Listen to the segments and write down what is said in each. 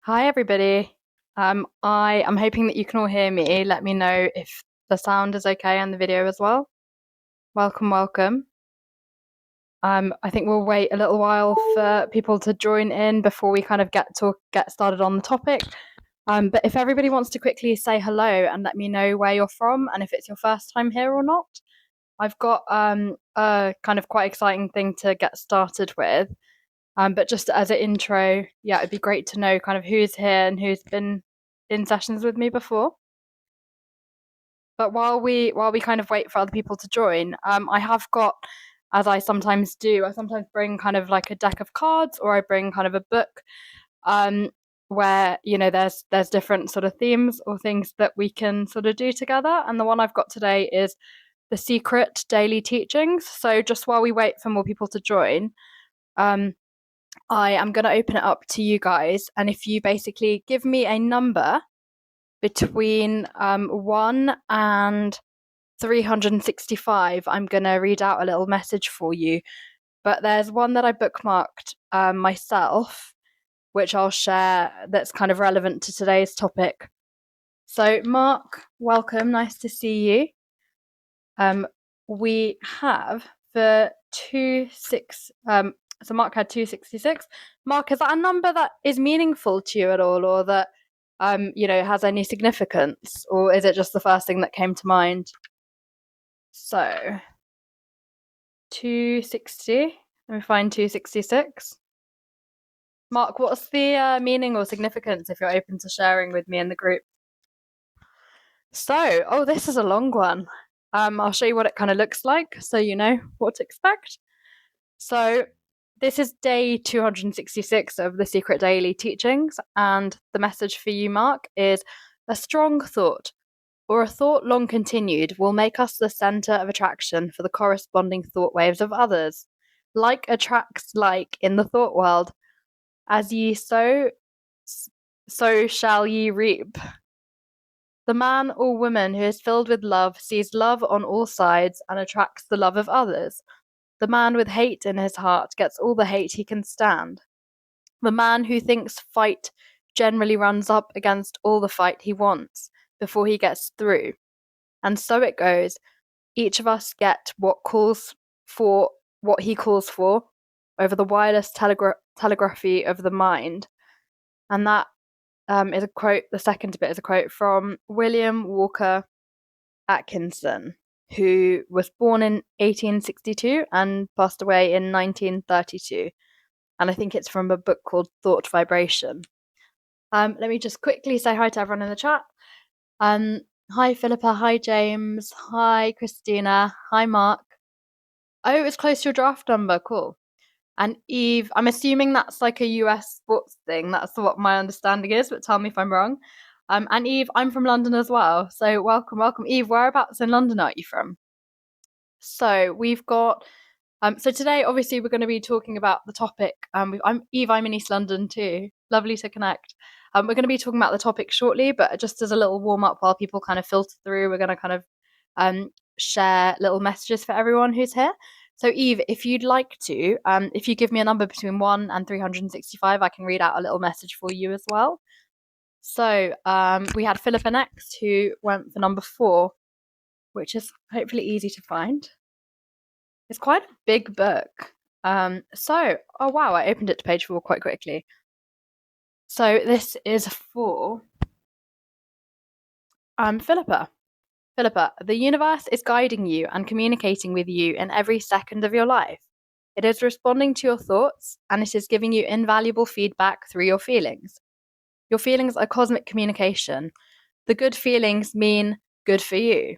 Hi, everybody. I am hoping that you can all hear me. Let me know if the sound is okay and the video as well. Welcome, welcome. I think we'll wait a little while for people to join in before we kind of get started on the topic. But if everybody wants to quickly say hello and let me know where you're from and if it's your first time here or not, I've got a kind of quite exciting thing to get started with. But just as an intro, yeah, it'd be great to know kind of who's here and who's been in sessions with me before. But while we kind of wait for other people to join, I have got, as I sometimes do, I sometimes bring kind of like a deck of cards, or I bring kind of a book, um, where there's different sort of themes or things that we can sort of do together. And the one I've got today is the Secret Daily Teachings. So just while we wait for more people to join, I am going to open it up to you guys, and if you basically give me a number between 1 and 365, I'm going to read out a little message for you. But there's one that I bookmarked myself, which I'll share, that's kind of relevant to today's topic. So, Mark, welcome. Nice to see you. We have for 26. So Mark had 266. Mark, is that a number that is meaningful to you at all, or that has any significance, or is it just the first thing that came to mind? So 260. Let me find 266. Mark, what's the meaning or significance, if you're open to sharing with me in the group? So, this is a long one. I'll show you what it kind of looks like so you know what to expect. So this is day 266 of the Secret Daily Teachings, and the message for you, Mark, is a strong thought, or a thought long continued, will make us the center of attraction for the corresponding thought waves of others. Like attracts like in the thought world. As ye sow, so shall ye reap. The man or woman who is filled with love sees love on all sides and attracts the love of others. The man with hate in his heart gets all the hate he can stand. The man who thinks fight generally runs up against all the fight he wants before he gets through. And so it goes. Each of us get what he calls for over the wireless telegraphy of the mind. And that is a quote. The second bit is a quote from William Walker Atkinson, who was born in 1862 and passed away in 1932. And I think it's from a book called Thought Vibration. Let me just quickly say hi to everyone in the chat. Hi, Philippa. Hi, James. Hi, Christina. Hi, Mark. Oh, it's close to your draft number. Cool. And Eve, I'm assuming that's like a US sports thing. That's what my understanding is, but tell me if I'm wrong. And Eve, I'm from London as well. So welcome. Eve, whereabouts in London are you from? So we've got, so today, obviously, we're going to be talking about the topic. I'm Eve, I'm in East London too. Lovely to connect. We're going to be talking about the topic shortly, but just as a little warm up while people kind of filter through, we're going to kind of share little messages for everyone who's here. So Eve, if you'd like to, if you give me a number between 1 and 365, I can read out a little message for you as well. So we had Philippa next, who went for number 4, which is hopefully easy to find. It's quite a big book. Oh wow, I opened it to page 4 quite quickly. So this is for Philippa. Philippa, the universe is guiding you and communicating with you in every second of your life. It is responding to your thoughts, and it is giving you invaluable feedback through your feelings. Your feelings are cosmic communication. The good feelings mean good for you.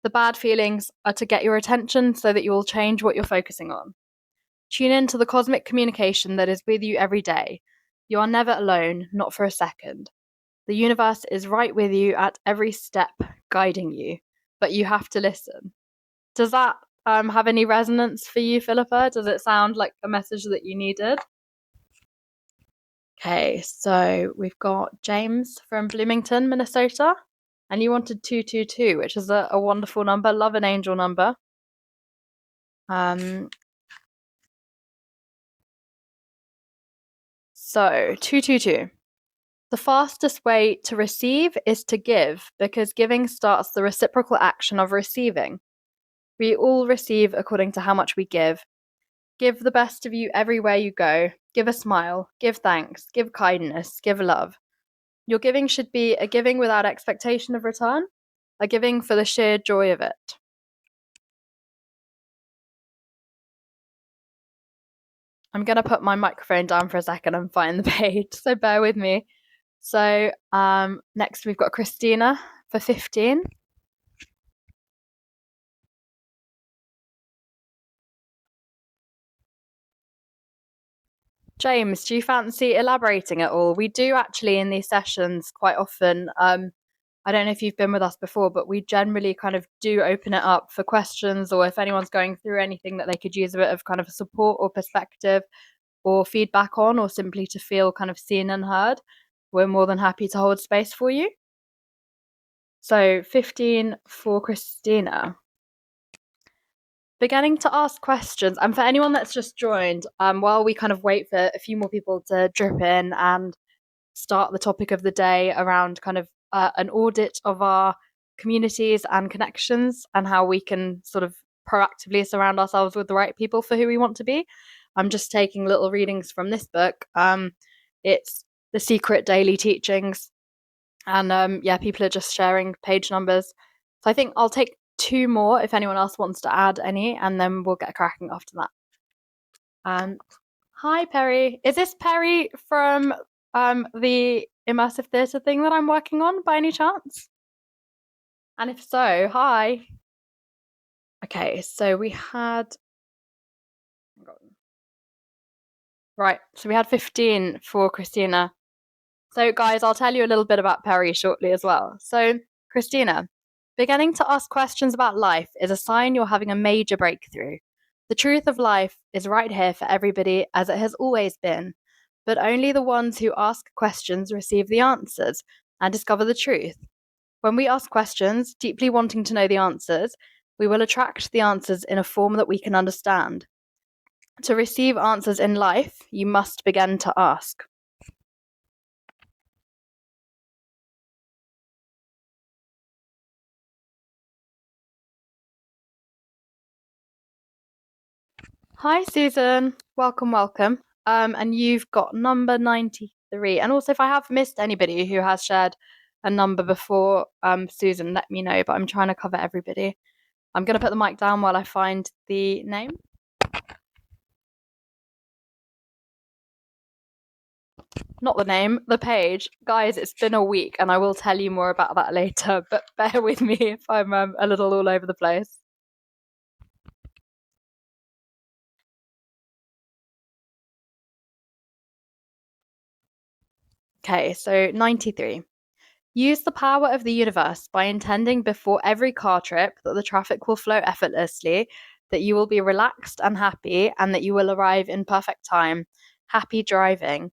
The bad feelings are to get your attention so that you will change what you're focusing on. Tune in to the cosmic communication that is with you every day. You are never alone, not for a second. The universe is right with you at every step, guiding you, but you have to listen. Does that have any resonance for you, Philippa? Does it sound like a message that you needed? Okay, so we've got James from Bloomington, Minnesota, and you wanted 222, which is a wonderful number. Love an angel number. So 222. The fastest way to receive is to give, because giving starts the reciprocal action of receiving. We all receive according to how much we give. Give the best of you everywhere you go. Give a smile, give thanks, give kindness, give love. Your giving should be a giving without expectation of return, a giving for the sheer joy of it. I'm going to put my microphone down for a second and find the page, so bear with me. So next we've got Christina for 15. James, do you fancy elaborating at all? We do actually in these sessions quite often. I don't know if you've been with us before, but we generally kind of do open it up for questions, or if anyone's going through anything that they could use a bit of kind of support or perspective or feedback on, or simply to feel kind of seen and heard, we're more than happy to hold space for you. So 15 for Christina. Beginning to ask questions. And for anyone that's just joined, while we kind of wait for a few more people to drip in and start the topic of the day around kind of an audit of our communities and connections and how we can sort of proactively surround ourselves with the right people for who we want to be, I'm just taking little readings from this book. It's The Secret Daily Teachings. And yeah, people are just sharing page numbers. So I think I'll take 2 more if anyone else wants to add any, and then we'll get cracking after that. Hi, Perry. Is this Perry from the immersive theatre thing that I'm working on by any chance? And if so, hi. Okay, so we had... Right, so we had 15 for Christina. So, guys, I'll tell you a little bit about Perry shortly as well. So, Christina, beginning to ask questions about life is a sign you're having a major breakthrough. The truth of life is right here for everybody, as it has always been. But only the ones who ask questions receive the answers and discover the truth. When we ask questions, deeply wanting to know the answers, we will attract the answers in a form that we can understand. To receive answers in life, you must begin to ask. Hi, Susan. Welcome, welcome. And you've got number 93. And also, if I have missed anybody who has shared a number before, Susan, let me know. But I'm trying to cover everybody. I'm going to put the mic down while I find the name. Not the name, the page. Guys, it's been a week, and I will tell you more about that later. But bear with me if I'm a little all over the place. Okay, so 93. Use the power of the universe by intending before every car trip that the traffic will flow effortlessly, that you will be relaxed and happy, and that you will arrive in perfect time. Happy driving.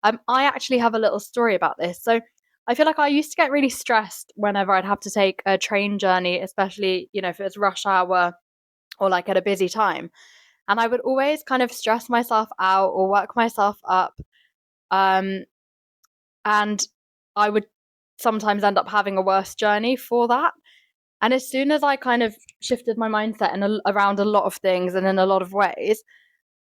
I actually have a little story about this. So I feel like I used to get really stressed whenever I'd have to take a train journey, especially, if it's rush hour or like at a busy time. And I would always kind of stress myself out or work myself up. Um, and I would sometimes end up having a worse journey for that. And as soon as I kind of shifted my mindset around a lot of things and in a lot of ways,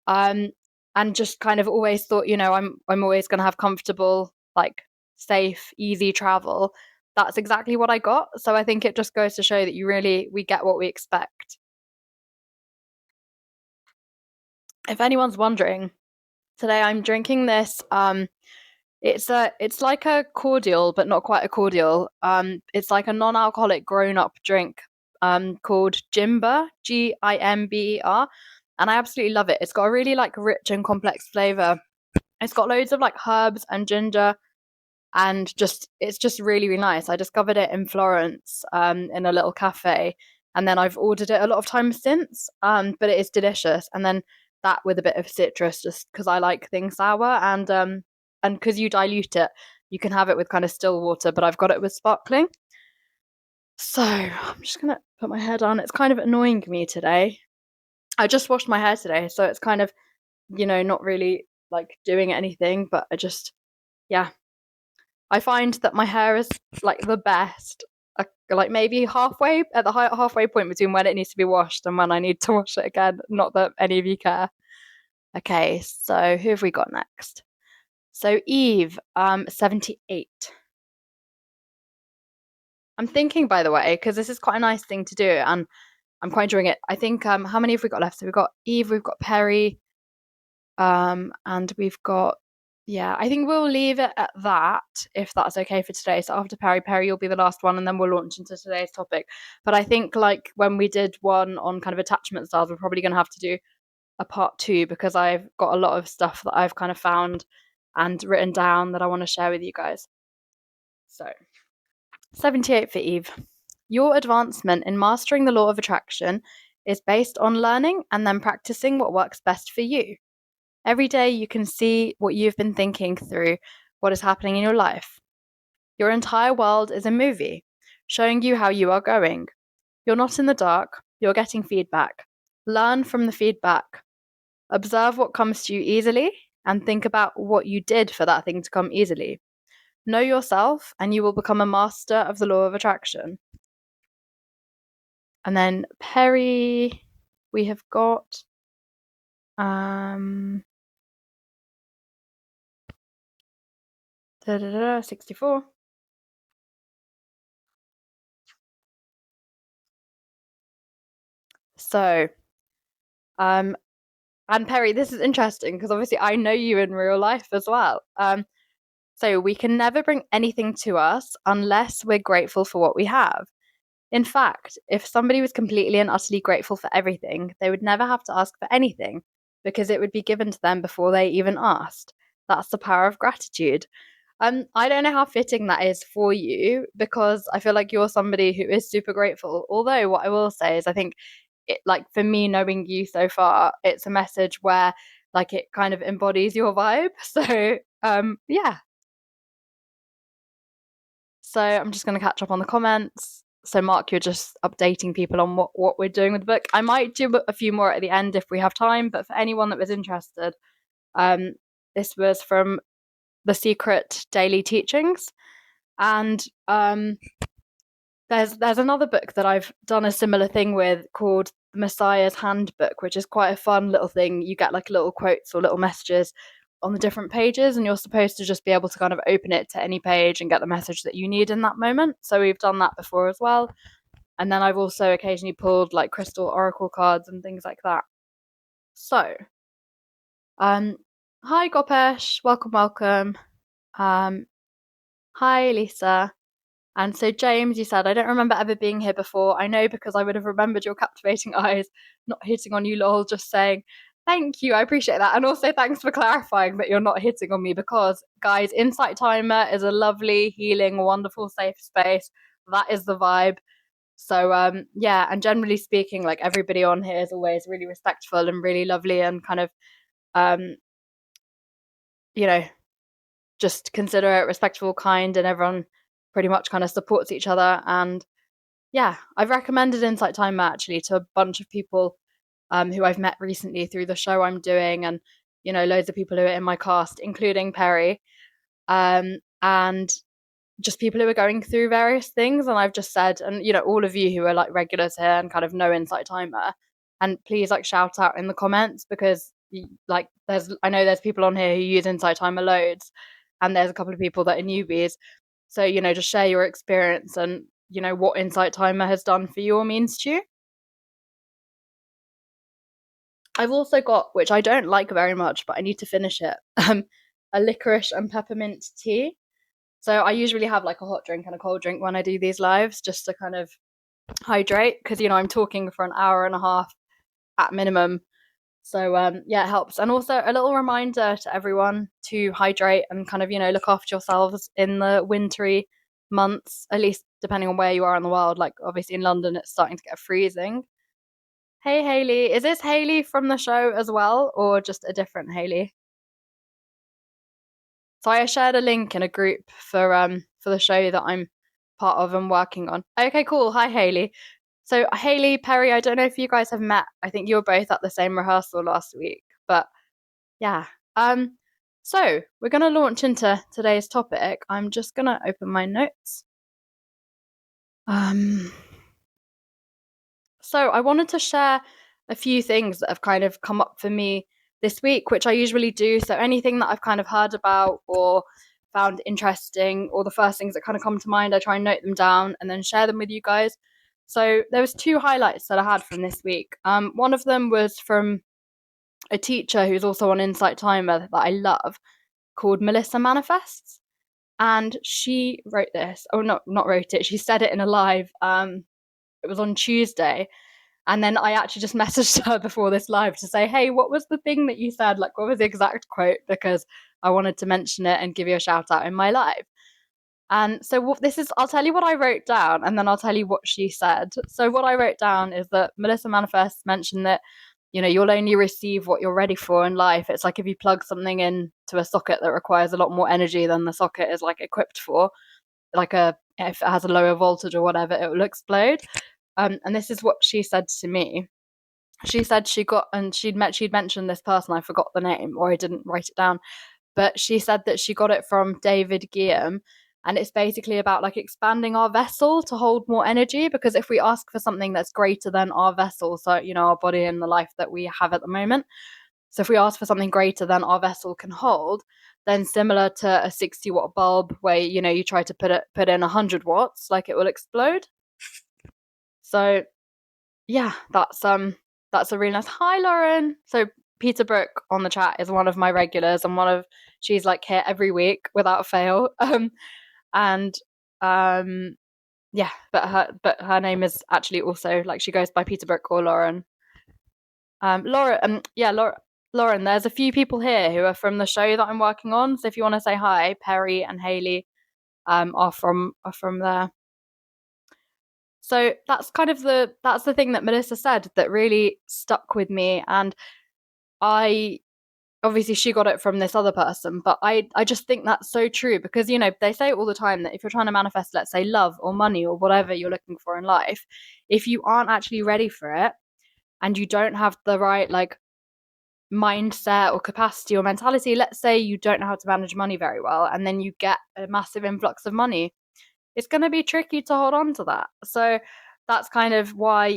um, and just kind of always thought, I'm always going to have comfortable, like safe, easy travel. That's exactly what I got. So I think it just goes to show that we get what we expect. If anyone's wondering, today I'm drinking this. It's like a cordial, but not quite a cordial. It's like a non-alcoholic grown-up drink called Gimber, Gimber, and I absolutely love it. It's got a really like rich and complex flavor. It's got loads of like herbs and ginger, and it's just really, really nice. I discovered it in Florence in a little cafe, and then I've ordered it a lot of times since. But it is delicious, and then that with a bit of citrus, just because I like things sour, and because you dilute it, you can have it with kind of still water, but I've got it with sparkling. So I'm just gonna put my hair down. It's kind of annoying me today. I just washed my hair today, so it's kind of, not really like doing anything, but yeah. I find that my hair is like the best, like maybe halfway at the halfway point between when it needs to be washed and when I need to wash it again. Not that any of you care. Okay, so who have we got next? So Eve, 78. I'm thinking, by the way, because this is quite a nice thing to do, and I'm quite enjoying it. I think, how many have we got left? So we've got Eve, we've got Perry, and we've got, yeah, I think we'll leave it at that if that's okay for today. So after Perry, you'll be the last one, and then we'll launch into today's topic. But I think, like, when we did one on kind of attachment styles, we're probably going to have to do a part 2 because I've got a lot of stuff that I've kind of found and written down that I want to share with you guys. So 78 for Eve. Your advancement in mastering the law of attraction is based on learning and then practicing what works best for you. Every day you can see what you've been thinking through what is happening in your life. Your entire world is a movie, showing you how you are going. You're not in the dark, you're getting feedback. Learn from the feedback. Observe what comes to you easily and think about what you did for that thing to come easily. Know yourself and you will become a master of the law of attraction. And then Perry, we have got 64. So, and Perry, this is interesting because obviously I know you in real life as well. So we can never bring anything to us unless we're grateful for what we have. In fact, if somebody was completely and utterly grateful for everything, they would never have to ask for anything because it would be given to them before they even asked. That's the power of gratitude. I don't know how fitting that is for you because I feel like you're somebody who is super grateful. Although what I will say is I think it, like, for me, knowing you so far, it's a message where like it kind of embodies your vibe. So yeah. So I'm just going to catch up on the comments. So Mark, you're just updating people on what we're doing with the book. I might do a few more at the end if we have time, but for anyone that was interested, this was from The Secret Daily Teachings. And there's another book that I've done a similar thing with called The Messiah's Handbook, which is quite a fun little thing. You get like little quotes or little messages on the different pages, and you're supposed to just be able to kind of open it to any page and get the message that you need in that moment. So we've done that before as well. And then I've also occasionally pulled like crystal oracle cards and things like that. So, hi Gopesh, welcome. Hi Lisa. And so, James, you said, I don't remember ever being here before. I know because I would have remembered your captivating eyes, not hitting on you, lol, just saying, thank you, I appreciate that. And also, thanks for clarifying that you're not hitting on me because, guys, Insight Timer is a lovely, healing, wonderful, safe space. That is the vibe. So, yeah, and generally speaking, like everybody on here is always really respectful and really lovely and kind of, you know, just considerate, respectful, kind, and everyone pretty much kind of supports each other. And yeah, I've recommended Insight Timer actually to a bunch of people who I've met recently through the show I'm doing, and loads of people who are in my cast, including Perry, and just people who are going through various things. And I've just said, and all of you who are like regulars here and kind of know Insight Timer, and please like shout out in the comments because like I know there's people on here who use Insight Timer loads, and there's a couple of people that are newbies. So just share your experience and what Insight Timer has done for you or means to you. I've also got, which I don't like very much, but I need to finish it, a licorice and peppermint tea. So I usually have like a hot drink and a cold drink when I do these lives just to kind of hydrate because I'm talking for an hour and a half at minimum. So yeah, it helps. And also a little reminder to everyone to hydrate and kind of look after yourselves in the wintry months, at least depending on where you are in the world. Like obviously in London it's starting to get freezing. Hey Hayley, is this Hayley from the show as well or just a different Hayley? So I shared a link in a group for the show that I'm part of and working on. Okay, cool. Hi Hayley. So Hayley, Perry, I don't know if you guys have met. I think you were both at the same rehearsal last week. But yeah. So we're going to launch into today's topic. I'm just going to open my notes. So I wanted to share a few things that have kind of come up for me this week, which I usually do. So anything that I've kind of heard about or found interesting, or the first things that kind of come to mind, I try and note them down and then share them with you guys. So there was 2 highlights that I had from this week. One of them was from a teacher who's also on Insight Timer that I love, called Melissa Manifests. And she wrote this. Oh, not wrote it. She said it in a live. It was on Tuesday. And then I actually just messaged her before this live to say, hey, what was the thing that you said? Like, what was the exact quote? Because I wanted to mention it and give you a shout out in my live. And so what this is, I'll tell you what I wrote down and then I'll tell you what she said. So what I wrote down is that Melissa Manifest mentioned that, you'll only receive what you're ready for in life. It's like if you plug something in to a socket that requires a lot more energy than the socket is like equipped for, like if it has a lower voltage or whatever, it will explode. And this is what she said to me. She said she'd mentioned this person, I forgot the name, or I didn't write it down, but she said that she got it from David Guillaume, and it's basically about like expanding our vessel to hold more energy, because if we ask for something that's greater than our vessel, so our body and the life that we have at the moment, so if we ask for something greater than our vessel can hold, then similar to a 60-watt bulb where you try to put in 100 watts, like it will explode. So yeah, that's a really nice. Hi, Lauren. So Peter Brook on the chat is one of my regulars, and she's like here every week without fail. Yeah, but her name is actually also, like, she goes by Peter Brook or Lauren. Lauren, there's a few people here who are from the show that I'm working on. So if you want to say hi, Perry and Haley are from there. So that's kind of that's the thing that Melissa said that really stuck with me. And obviously she got it from this other person, but I just think that's so true, because, they say all the time that if you're trying to manifest, let's say, love or money or whatever you're looking for in life, if you aren't actually ready for it and you don't have the right, like, mindset or capacity or mentality, let's say you don't know how to manage money very well, and then you get a massive influx of money, it's going to be tricky to hold on to that. So that's kind of why,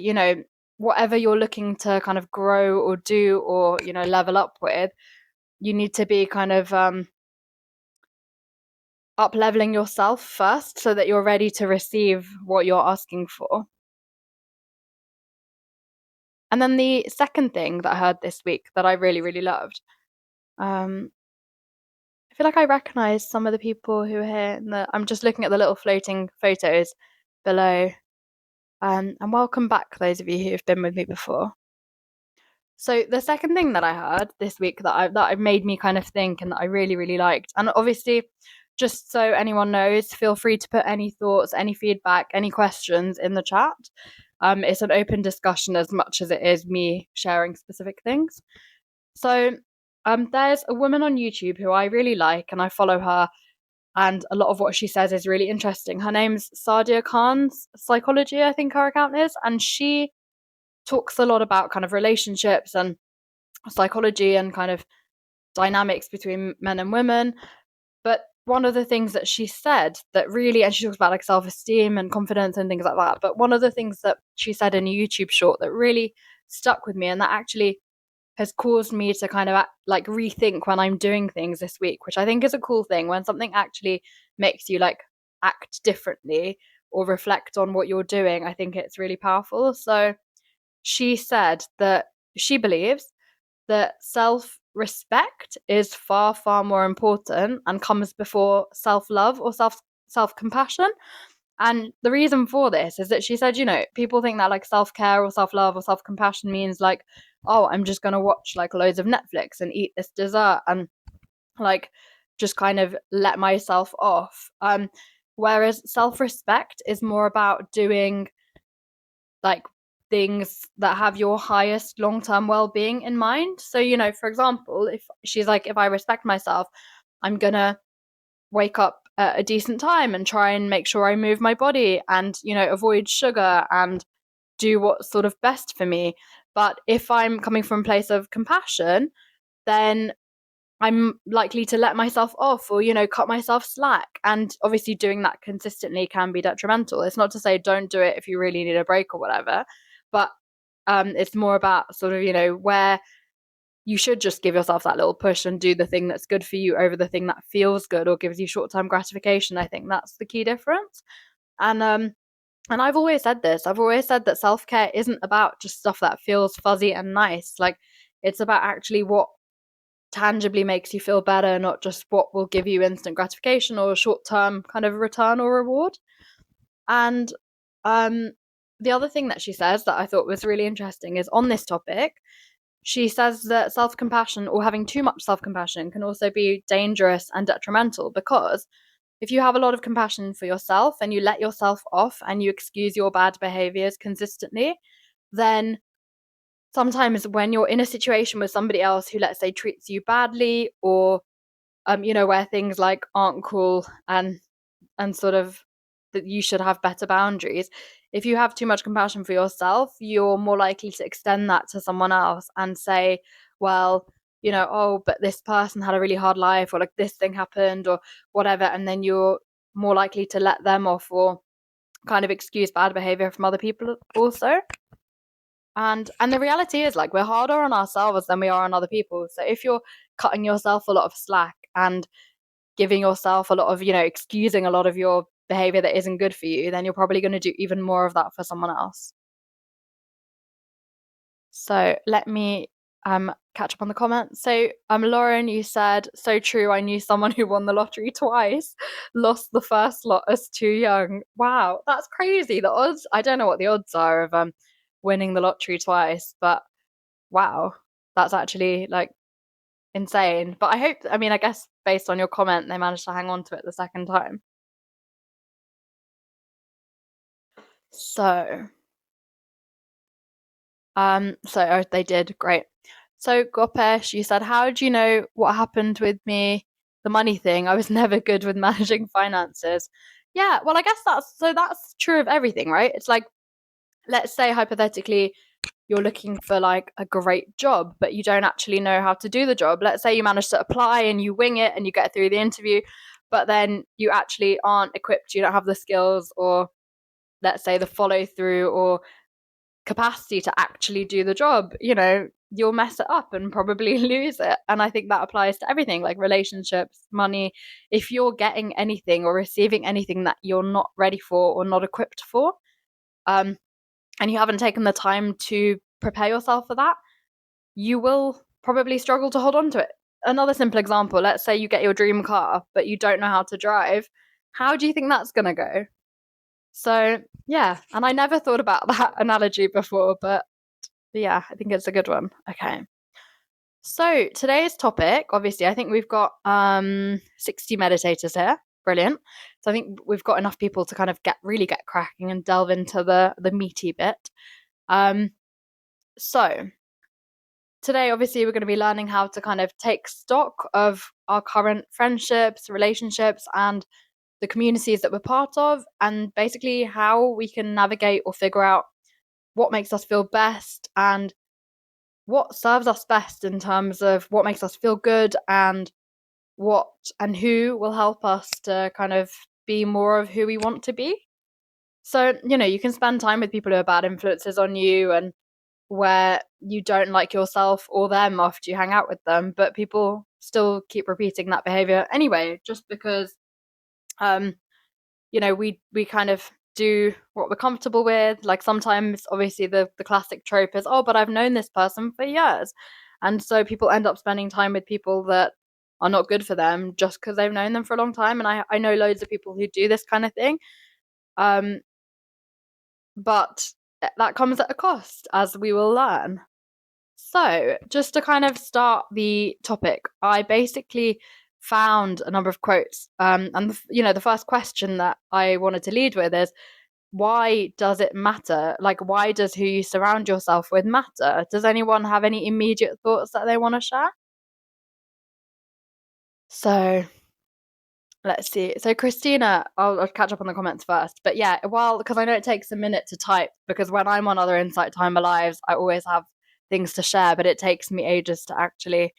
whatever you're looking to kind of grow or do or, level up with, you need to be kind of up leveling yourself first so that you're ready to receive what you're asking for. And then the second thing that I heard this week that I really, really loved, I feel like I recognize some of the people who are here. I'm just looking at the little floating photos below. And welcome back, those of you who have been with me before. So the second thing that I heard this week that made me kind of think, and that I really, really liked, and obviously, just so anyone knows, feel free to put any thoughts, any feedback, any questions in the chat. It's an open discussion as much as it is me sharing specific things. So there's a woman on YouTube who I really like, and I follow her, and a lot of what she says is really interesting. Her name's Sadia Khan's Psychology, I think her account is, and she talks a lot about kind of relationships and psychology and kind of dynamics between men and women. But one of the things that she said that really, and she talks about like self-esteem and confidence and things like that, but one of the things that she said in a YouTube short that really stuck with me, and that actually has caused me to kind of like rethink when I'm doing things this week, which I think is a cool thing, when something actually makes you like act differently or reflect on what you're doing. I think it's really powerful. So she said that she believes that self-respect is far, far more important and comes before self-love or self-compassion. And the reason for this is that she said, people think that like self-care or self-love or self-compassion means like, oh, I'm just going to watch like loads of Netflix and eat this dessert and like just kind of let myself off. Whereas self-respect is more about doing like things that have your highest long-term well-being in mind. So, for example, if she's like, if I respect myself, I'm gonna wake up at a decent time and try and make sure I move my body and, avoid sugar and do what's sort of best for me. But if I'm coming from a place of compassion, then I'm likely to let myself off or, cut myself slack. And obviously doing that consistently can be detrimental. It's not to say don't do it if you really need a break or whatever, but it's more about sort of, where you should just give yourself that little push and do the thing that's good for you over the thing that feels good or gives you short-term gratification. I think that's the key difference. And I've always said this. I've always said that self-care isn't about just stuff that feels fuzzy and nice. Like, it's about actually what tangibly makes you feel better, not just what will give you instant gratification or a short-term kind of return or reward. And the other thing that she says that I thought was really interesting is on this topic, she says that self-compassion or having too much self-compassion can also be dangerous and detrimental, because if you have a lot of compassion for yourself and you let yourself off and you excuse your bad behaviors consistently, then sometimes when you're in a situation with somebody else who, let's say, treats you badly, or where things like aren't cool, and sort of that you should have better boundaries, if you have too much compassion for yourself, you're more likely to extend that to someone else and say, well, oh, but this person had a really hard life, or like this thing happened or whatever, and then you're more likely to let them off or kind of excuse bad behavior from other people also. And the reality is, like, we're harder on ourselves than we are on other people. So if you're cutting yourself a lot of slack and giving yourself a lot of, excusing a lot of your behavior that isn't good for you, then you're probably going to do even more of that for someone else. So let me catch up on the comments. So Lauren, you said, so true, I knew someone who won the lottery twice, lost the first lot as too young. Wow, that's crazy. The odds, I don't know what the odds are of winning the lottery twice, but wow, that's actually like insane. But I guess based on your comment, they managed to hang on to it the second time. So they did great. So Gopesh, you said, how do you know what happened with me? The money thing. I was never good with managing finances. Yeah, well, I guess that's true of everything, right? It's like, let's say hypothetically you're looking for like a great job, but you don't actually know how to do the job. Let's say you manage to apply and you wing it and you get through the interview, but then you actually aren't equipped, you don't have the skills, or let's say the follow through or capacity to actually do the job, you'll mess it up and probably lose it. And I think that applies to everything, like relationships, money. If you're getting anything or receiving anything that you're not ready for or not equipped for, and you haven't taken the time to prepare yourself for that, you will probably struggle to hold on to it. Another simple example, let's say you get your dream car, but you don't know how to drive. How do you think that's going to go? So, yeah, and I never thought about that analogy before, but yeah, I think it's a good one. Okay. So, today's topic, obviously, I think we've got 60 meditators here. Brilliant. So, I think we've got enough people to kind of get cracking and delve into the meaty bit. So, today, obviously, we're going to be learning how to kind of take stock of our current friendships, relationships, and the communities that we're part of, and basically how we can navigate or figure out what makes us feel best and what serves us best in terms of what makes us feel good, and what and who will help us to kind of be more of who we want to be. So, you can spend time with people who are bad influences on you and where you don't like yourself or them after you hang out with them, but people still keep repeating that behavior anyway, just because we kind of do what we're comfortable with. Like, sometimes obviously the classic trope is, oh, but I've known this person for years, and so people end up spending time with people that are not good for them just because they've known them for a long time. And I know loads of people who do this kind of thing, but that comes at a cost, as we will learn. So, just to kind of start the topic, I basically found a number of quotes. And the first question that I wanted to lead with is, why does it matter? Like, why does who you surround yourself with matter? Does anyone have any immediate thoughts that they want to share? So, let's see. So, Christina, I'll catch up on the comments first. But yeah, because I know it takes a minute to type, because when I'm on other Insight Timer lives, I always have things to share, but it takes me ages to actually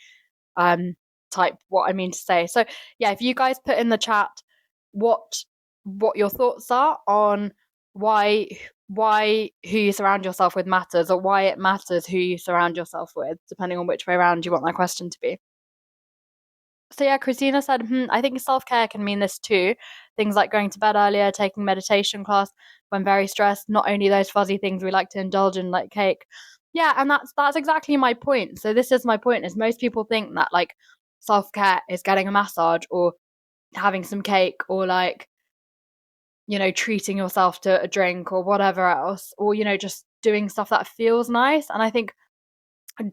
type what I mean to say. So yeah, if you guys put in the chat what your thoughts are on why who you surround yourself with matters, or why it matters who you surround yourself with, depending on which way around you want that question to be. So yeah, Christina said, I think self-care can mean this too. Things like going to bed earlier, taking meditation class when very stressed, not only those fuzzy things we like to indulge in like cake. Yeah, and that's exactly my point. So this is my point, is most people think that like self-care is getting a massage or having some cake or like, you know, treating yourself to a drink or whatever else, or, you know, just doing stuff that feels nice. And I think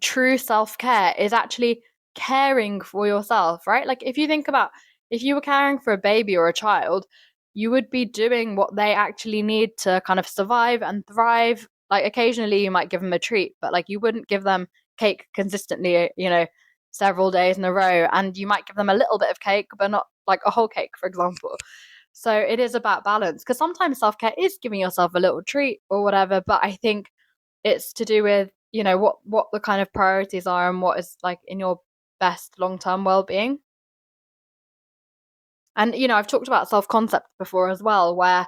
true self-care is actually caring for yourself, right? Like if you think about, if you were caring for a baby or a child, you would be doing what they actually need to kind of survive and thrive. Like occasionally you might give them a treat, but like you wouldn't give them cake consistently, you know, several days in a row. And you might give them a little bit of cake, but not like a whole cake, for example. So it is about balance, because sometimes self-care is giving yourself a little treat or whatever, but I think it's to do with, you know, what the kind of priorities are and what is like in your best long-term well-being. And you know, I've talked about self-concept before as well, where,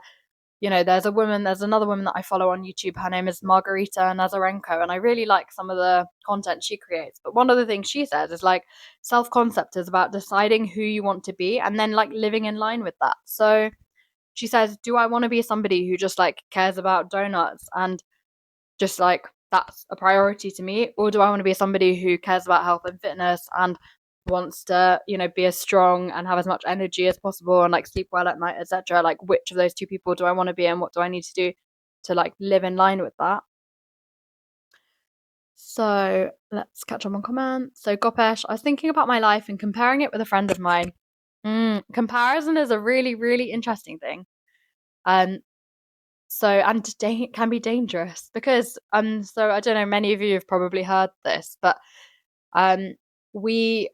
you know, there's another woman that I follow on YouTube. Her name is Margarita Nazarenko, and I really like some of the content she creates. But one of the things she says is like self-concept is about deciding who you want to be and then like living in line with that. So she says, do I want to be somebody who just like cares about donuts and just like that's a priority to me, or do I want to be somebody who cares about health and fitness and wants to, you know, be as strong and have as much energy as possible and like sleep well at night, etc.? Like which of those two people do I want to be, and what do I need to do to like live in line with that? So let's catch up on comments. So Gopesh, I was thinking about my life and comparing it with a friend of mine. Comparison is a really, really interesting thing. Um, So and can be dangerous because so I don't know, many of you have probably heard this, but we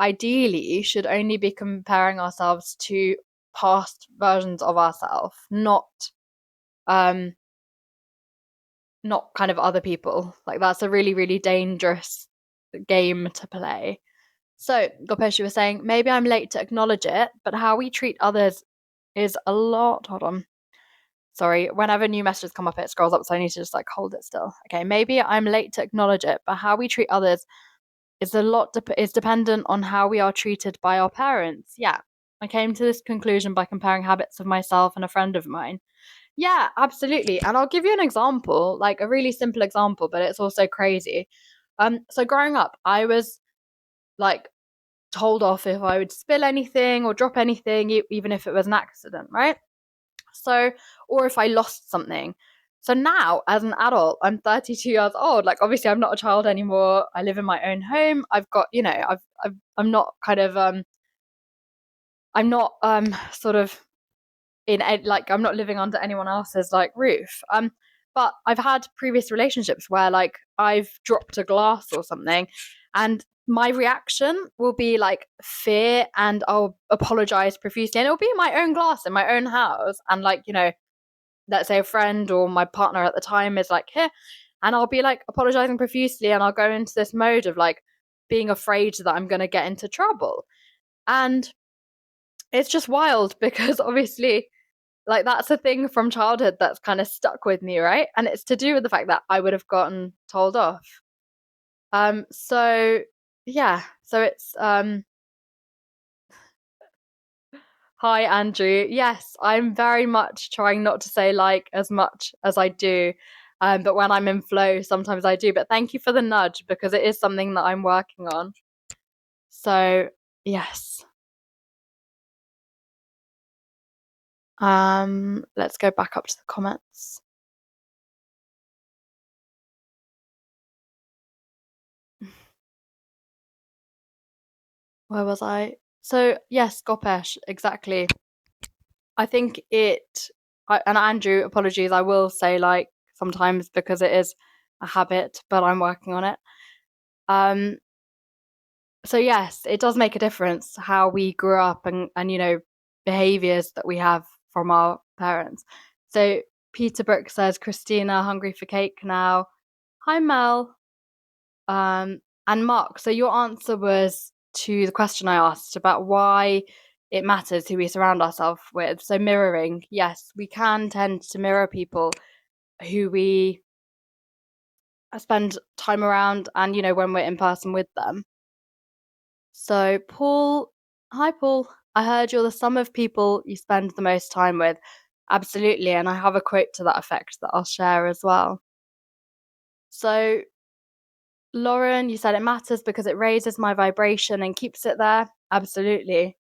ideally should only be comparing ourselves to past versions of ourselves, um not kind of other people. Like that's a really, really dangerous game to play. So Gopesh, you were saying maybe I'm late to acknowledge it, but how we treat others is a lot. Hold on. Sorry, whenever new messages come up, it scrolls up, so I need to just like hold it still. Okay, maybe I'm late to acknowledge it, but how we treat others is dependent on how we are treated by our parents. Yeah, I came to this conclusion by comparing habits of myself and a friend of mine. Yeah, absolutely. And I'll give you an example, like a really simple example, but it's also crazy. So growing up, I was like told off if I would spill anything or drop anything, even if it was an accident, right? So, or if I lost something. So now, as an adult, I'm 32 years old. Like, obviously, I'm not a child anymore. I live in my own home. I've got, you know, I'm not kind of, I'm not, sort of like, I'm not living under anyone else's like roof. But I've had previous relationships where like I've dropped a glass or something, and my reaction will be like fear, and I'll apologize profusely, and it'll be my own glass in my own house, and like, you know, let's say a friend or my partner at the time is like, here, and I'll be like apologizing profusely, and I'll go into this mode of like being afraid that I'm going to get into trouble. And it's just wild because obviously like that's a thing from childhood that's kind of stuck with me, right? And it's to do with the fact that I would have gotten told off. So yeah, so it's hi, Andrew. Yes, I'm very much trying not to say like as much as I do. But when I'm in flow, sometimes I do. But thank you for the nudge, because it is something that I'm working on. So, yes. Let's go back up to the comments. Where was I? So, yes, Gopesh, exactly. I think and Andrew, apologies, I will say like sometimes because it is a habit, but I'm working on it. So yes, it does make a difference how we grew up, and you know, behaviors that we have from our parents. So Peter Brook says, Christina, hungry for cake now. Hi Mel. And Mark, so your answer was to the question I asked about why it matters who we surround ourselves with. So mirroring, yes, we can tend to mirror people who we spend time around and, when we're in person with them. So Paul, hi Paul, I heard you're the sum of people you spend the most time with. Absolutely, and I have a quote to that effect that I'll share as well. So Lauren, you said it matters because it raises my vibration and keeps it there. Absolutely.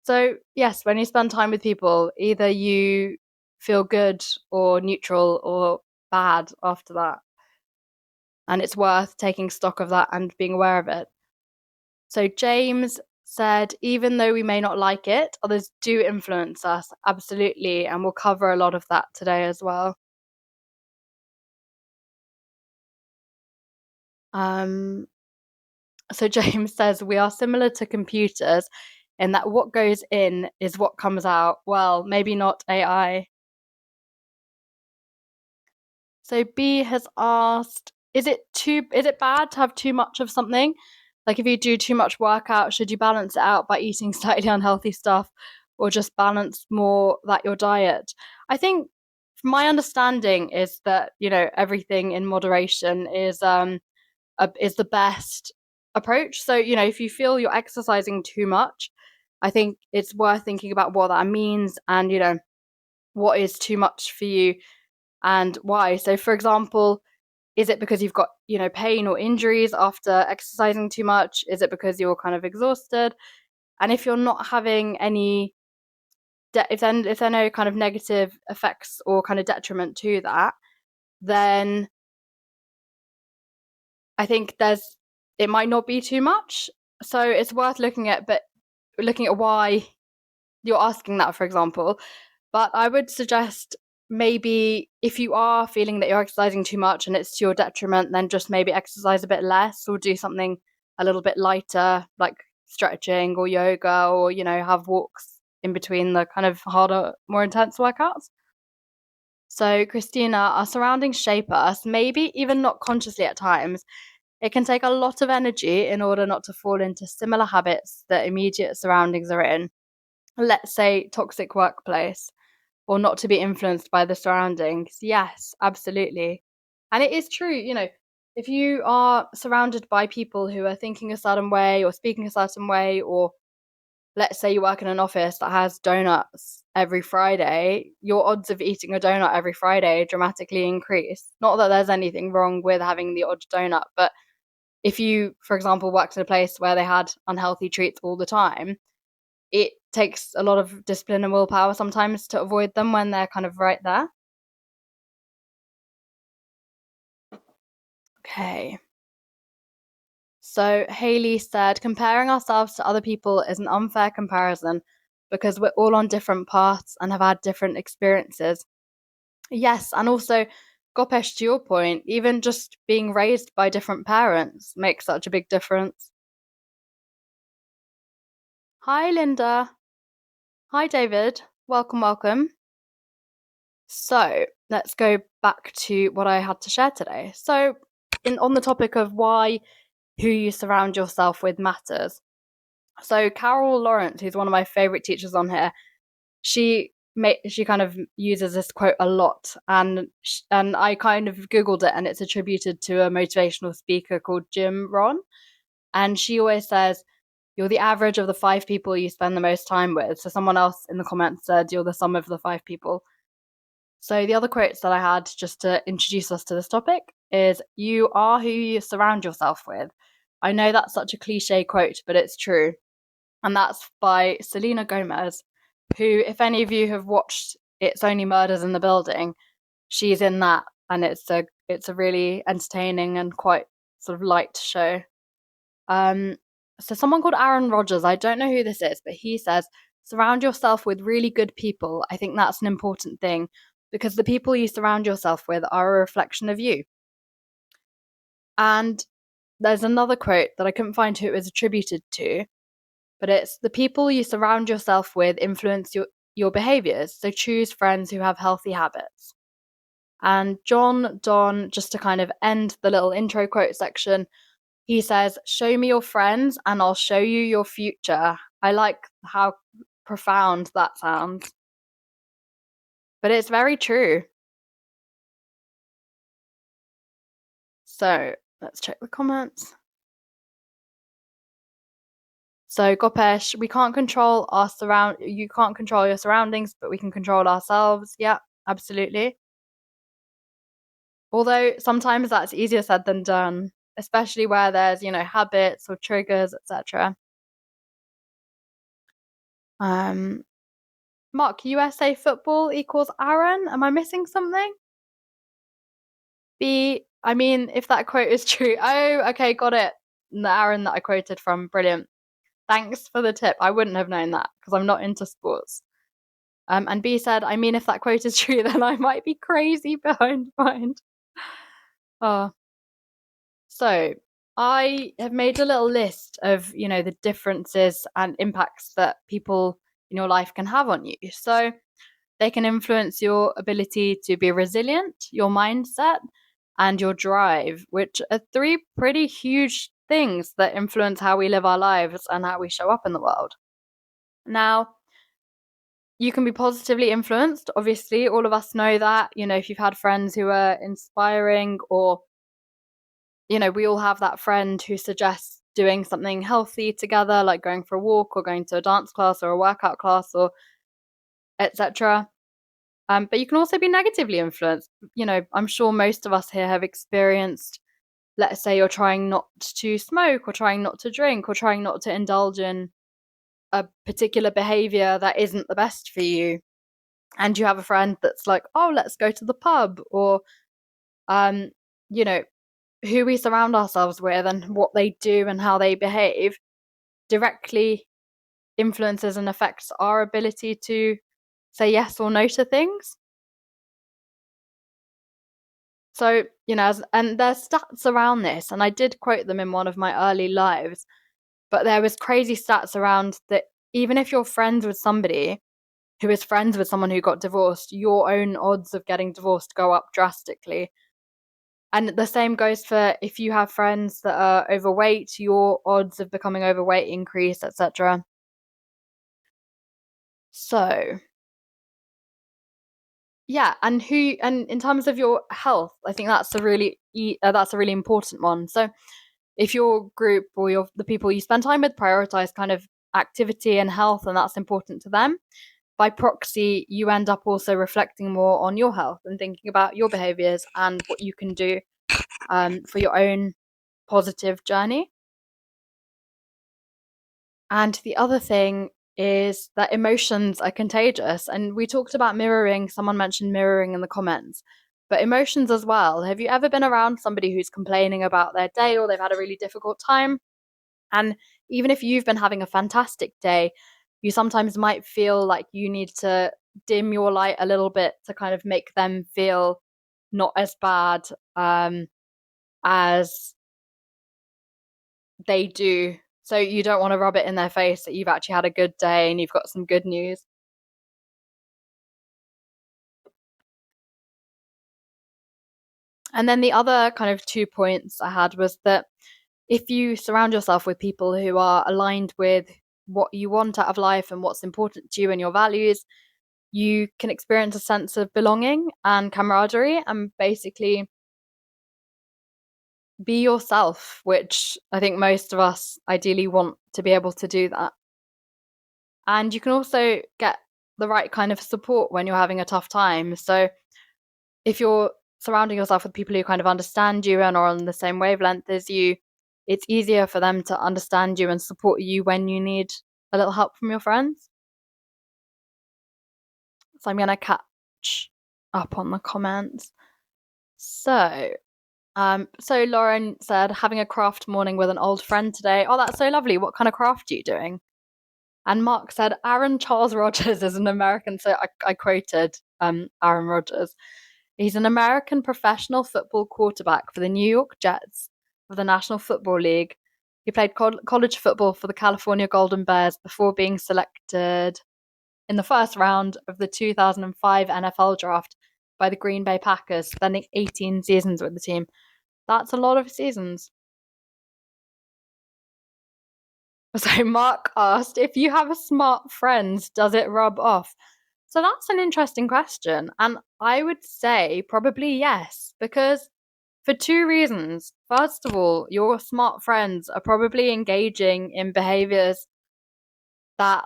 So, yes, when you spend time with people, either you feel good or neutral or bad after that. And it's worth taking stock of that and being aware of it. So, James said, even though we may not like it, others do influence us. Absolutely. And we'll cover a lot of that today as well. So James says we are similar to computers in that what goes in is what comes out. Well, maybe not AI. So B has asked, is it bad to have too much of something? Like if you do too much workout, should you balance it out by eating slightly unhealthy stuff or just balance more that your diet? I think my understanding is that, everything in moderation is the best approach. So, if you feel you're exercising too much, I think it's worth thinking about what that means and, what is too much for you and why. So, for example, is it because you've got, pain or injuries after exercising too much? Is it because you're kind of exhausted? And if you're not having any, if there are no kind of negative effects or kind of detriment to that, then I think it might not be too much. So it's worth looking at why you're asking that, for example. But I would suggest maybe if you are feeling that you're exercising too much and it's to your detriment, then just maybe exercise a bit less or do something a little bit lighter, like stretching or yoga, or, have walks in between the kind of harder, more intense workouts. So, Christina, our surroundings shape us, maybe even not consciously at times. It can take a lot of energy in order not to fall into similar habits that immediate surroundings are in. Let's say toxic workplace, or not to be influenced by the surroundings. Yes, absolutely. And it is true, if you are surrounded by people who are thinking a certain way or speaking a certain way, or let's say you work in an office that has donuts every Friday, your odds of eating a donut every Friday dramatically increase. Not that there's anything wrong with having the odd donut, but if you, for example, worked in a place where they had unhealthy treats all the time, it takes a lot of discipline and willpower sometimes to avoid them when they're kind of right there. Okay. So Haley said, comparing ourselves to other people is an unfair comparison because we're all on different paths and have had different experiences. Yes, and also, Gopesh, to your point, even just being raised by different parents makes such a big difference. Hi, Linda. Hi, David. Welcome, welcome. So let's go back to what I had to share today. So, on the topic of why who you surround yourself with matters. So Carol Lawrence, who's one of my favorite teachers on here, she kind of uses this quote a lot, and I kind of googled it, and it's attributed to a motivational speaker called Jim Rohn, and she always says, "You're the average of the 5 people you spend the most time with." So someone else in the comments said, "You're the sum of the 5 people." So the other quotes that I had just to introduce us to this topic is, "You are who you surround yourself with." I know that's such a cliche quote, but it's true. And that's by Selena Gomez, who, if any of you have watched It's Only Murders in the Building, she's in that, and it's a really entertaining and quite sort of light show. So someone called Aaron Rodgers, I don't know who this is, but he says, surround yourself with really good people. I think that's an important thing because the people you surround yourself with are a reflection of you. And there's another quote that I couldn't find who it was attributed to, but it's, the people you surround yourself with influence your behaviors. So choose friends who have healthy habits. And John Donne, just to kind of end the little intro quote section, He says, "Show me your friends and I'll show you your future." I like how profound that sounds, but it's very true. So let's check the comments. So Gopesh, we can't control you can't control your surroundings, but we can control ourselves. Yeah, absolutely. Although sometimes that's easier said than done, especially where there's, habits or triggers, etc. Mark, USA football equals Aaron. Am I missing something? I mean, if that quote is true. Oh, okay, got it. The Aaron that I quoted from. Brilliant. Thanks for the tip. I wouldn't have known that because I'm not into sports. And B said, I mean, if that quote is true, then I might be crazy behind mind. Oh. So I have made a little list of, the differences and impacts that people in your life can have on you. So they can influence your ability to be resilient, your mindset, and your drive, which are three pretty huge things that influence how we live our lives and how we show up in the world. Now, you can be positively influenced. Obviously, all of us know that, if you've had friends who are inspiring, or, we all have that friend who suggests doing something healthy together, like going for a walk or going to a dance class or a workout class or etc. But you can also be negatively influenced. I'm sure most of us here have experienced, let's say you're trying not to smoke or trying not to drink or trying not to indulge in a particular behavior that isn't the best for you. And you have a friend that's like, oh, let's go to the pub, or, you know, who we surround ourselves with and what they do and how they behave directly influences and affects our ability to say yes or no to things. So, and there's stats around this, and I did quote them in one of my early lives, but there was crazy stats around that even if you're friends with somebody who is friends with someone who got divorced, your own odds of getting divorced go up drastically. And the same goes for if you have friends that are overweight, your odds of becoming overweight increase, etc. So, yeah, and in terms of your health, I think that's a really important one. So, if your group or the people you spend time with prioritize kind of activity and health, and that's important to them, by proxy, you end up also reflecting more on your health and thinking about your behaviors and what you can do for your own positive journey. And the other thing is that emotions are contagious. And we talked about mirroring. Someone mentioned mirroring in the comments, but emotions as well. Have you ever been around somebody who's complaining about their day or they've had a really difficult time? And even if you've been having a fantastic day, you sometimes might feel like you need to dim your light a little bit to kind of make them feel not as bad as they do. So you don't want to rub it in their face that you've actually had a good day and you've got some good news. And then the other kind of 2 points I had was that if you surround yourself with people who are aligned with what you want out of life and what's important to you and your values, you can experience a sense of belonging and camaraderie and basically be yourself, which I think most of us ideally want to be able to do that. And you can also get the right kind of support when you're having a tough time. So if you're surrounding yourself with people who kind of understand you and are on the same wavelength as you, it's easier for them to understand you and support you when you need a little help from your friends. So I'm going to catch up on the comments. So Lauren said, having a craft morning with an old friend today. Oh, that's so lovely. What kind of craft are you doing? And Mark said, Aaron Charles Rodgers is an American. So I quoted Aaron Rodgers. He's an American professional football quarterback for the New York Jets of the National Football League. He played college football for the California Golden Bears before being selected in the first round of the 2005 NFL draft by the Green Bay Packers, spending 18 seasons with the team. That's a lot of seasons. So Mark asked, if you have a smart friend, does it rub off? So that's an interesting question. And I would say probably yes, because for two reasons. First of all, your smart friends are probably engaging in behaviors that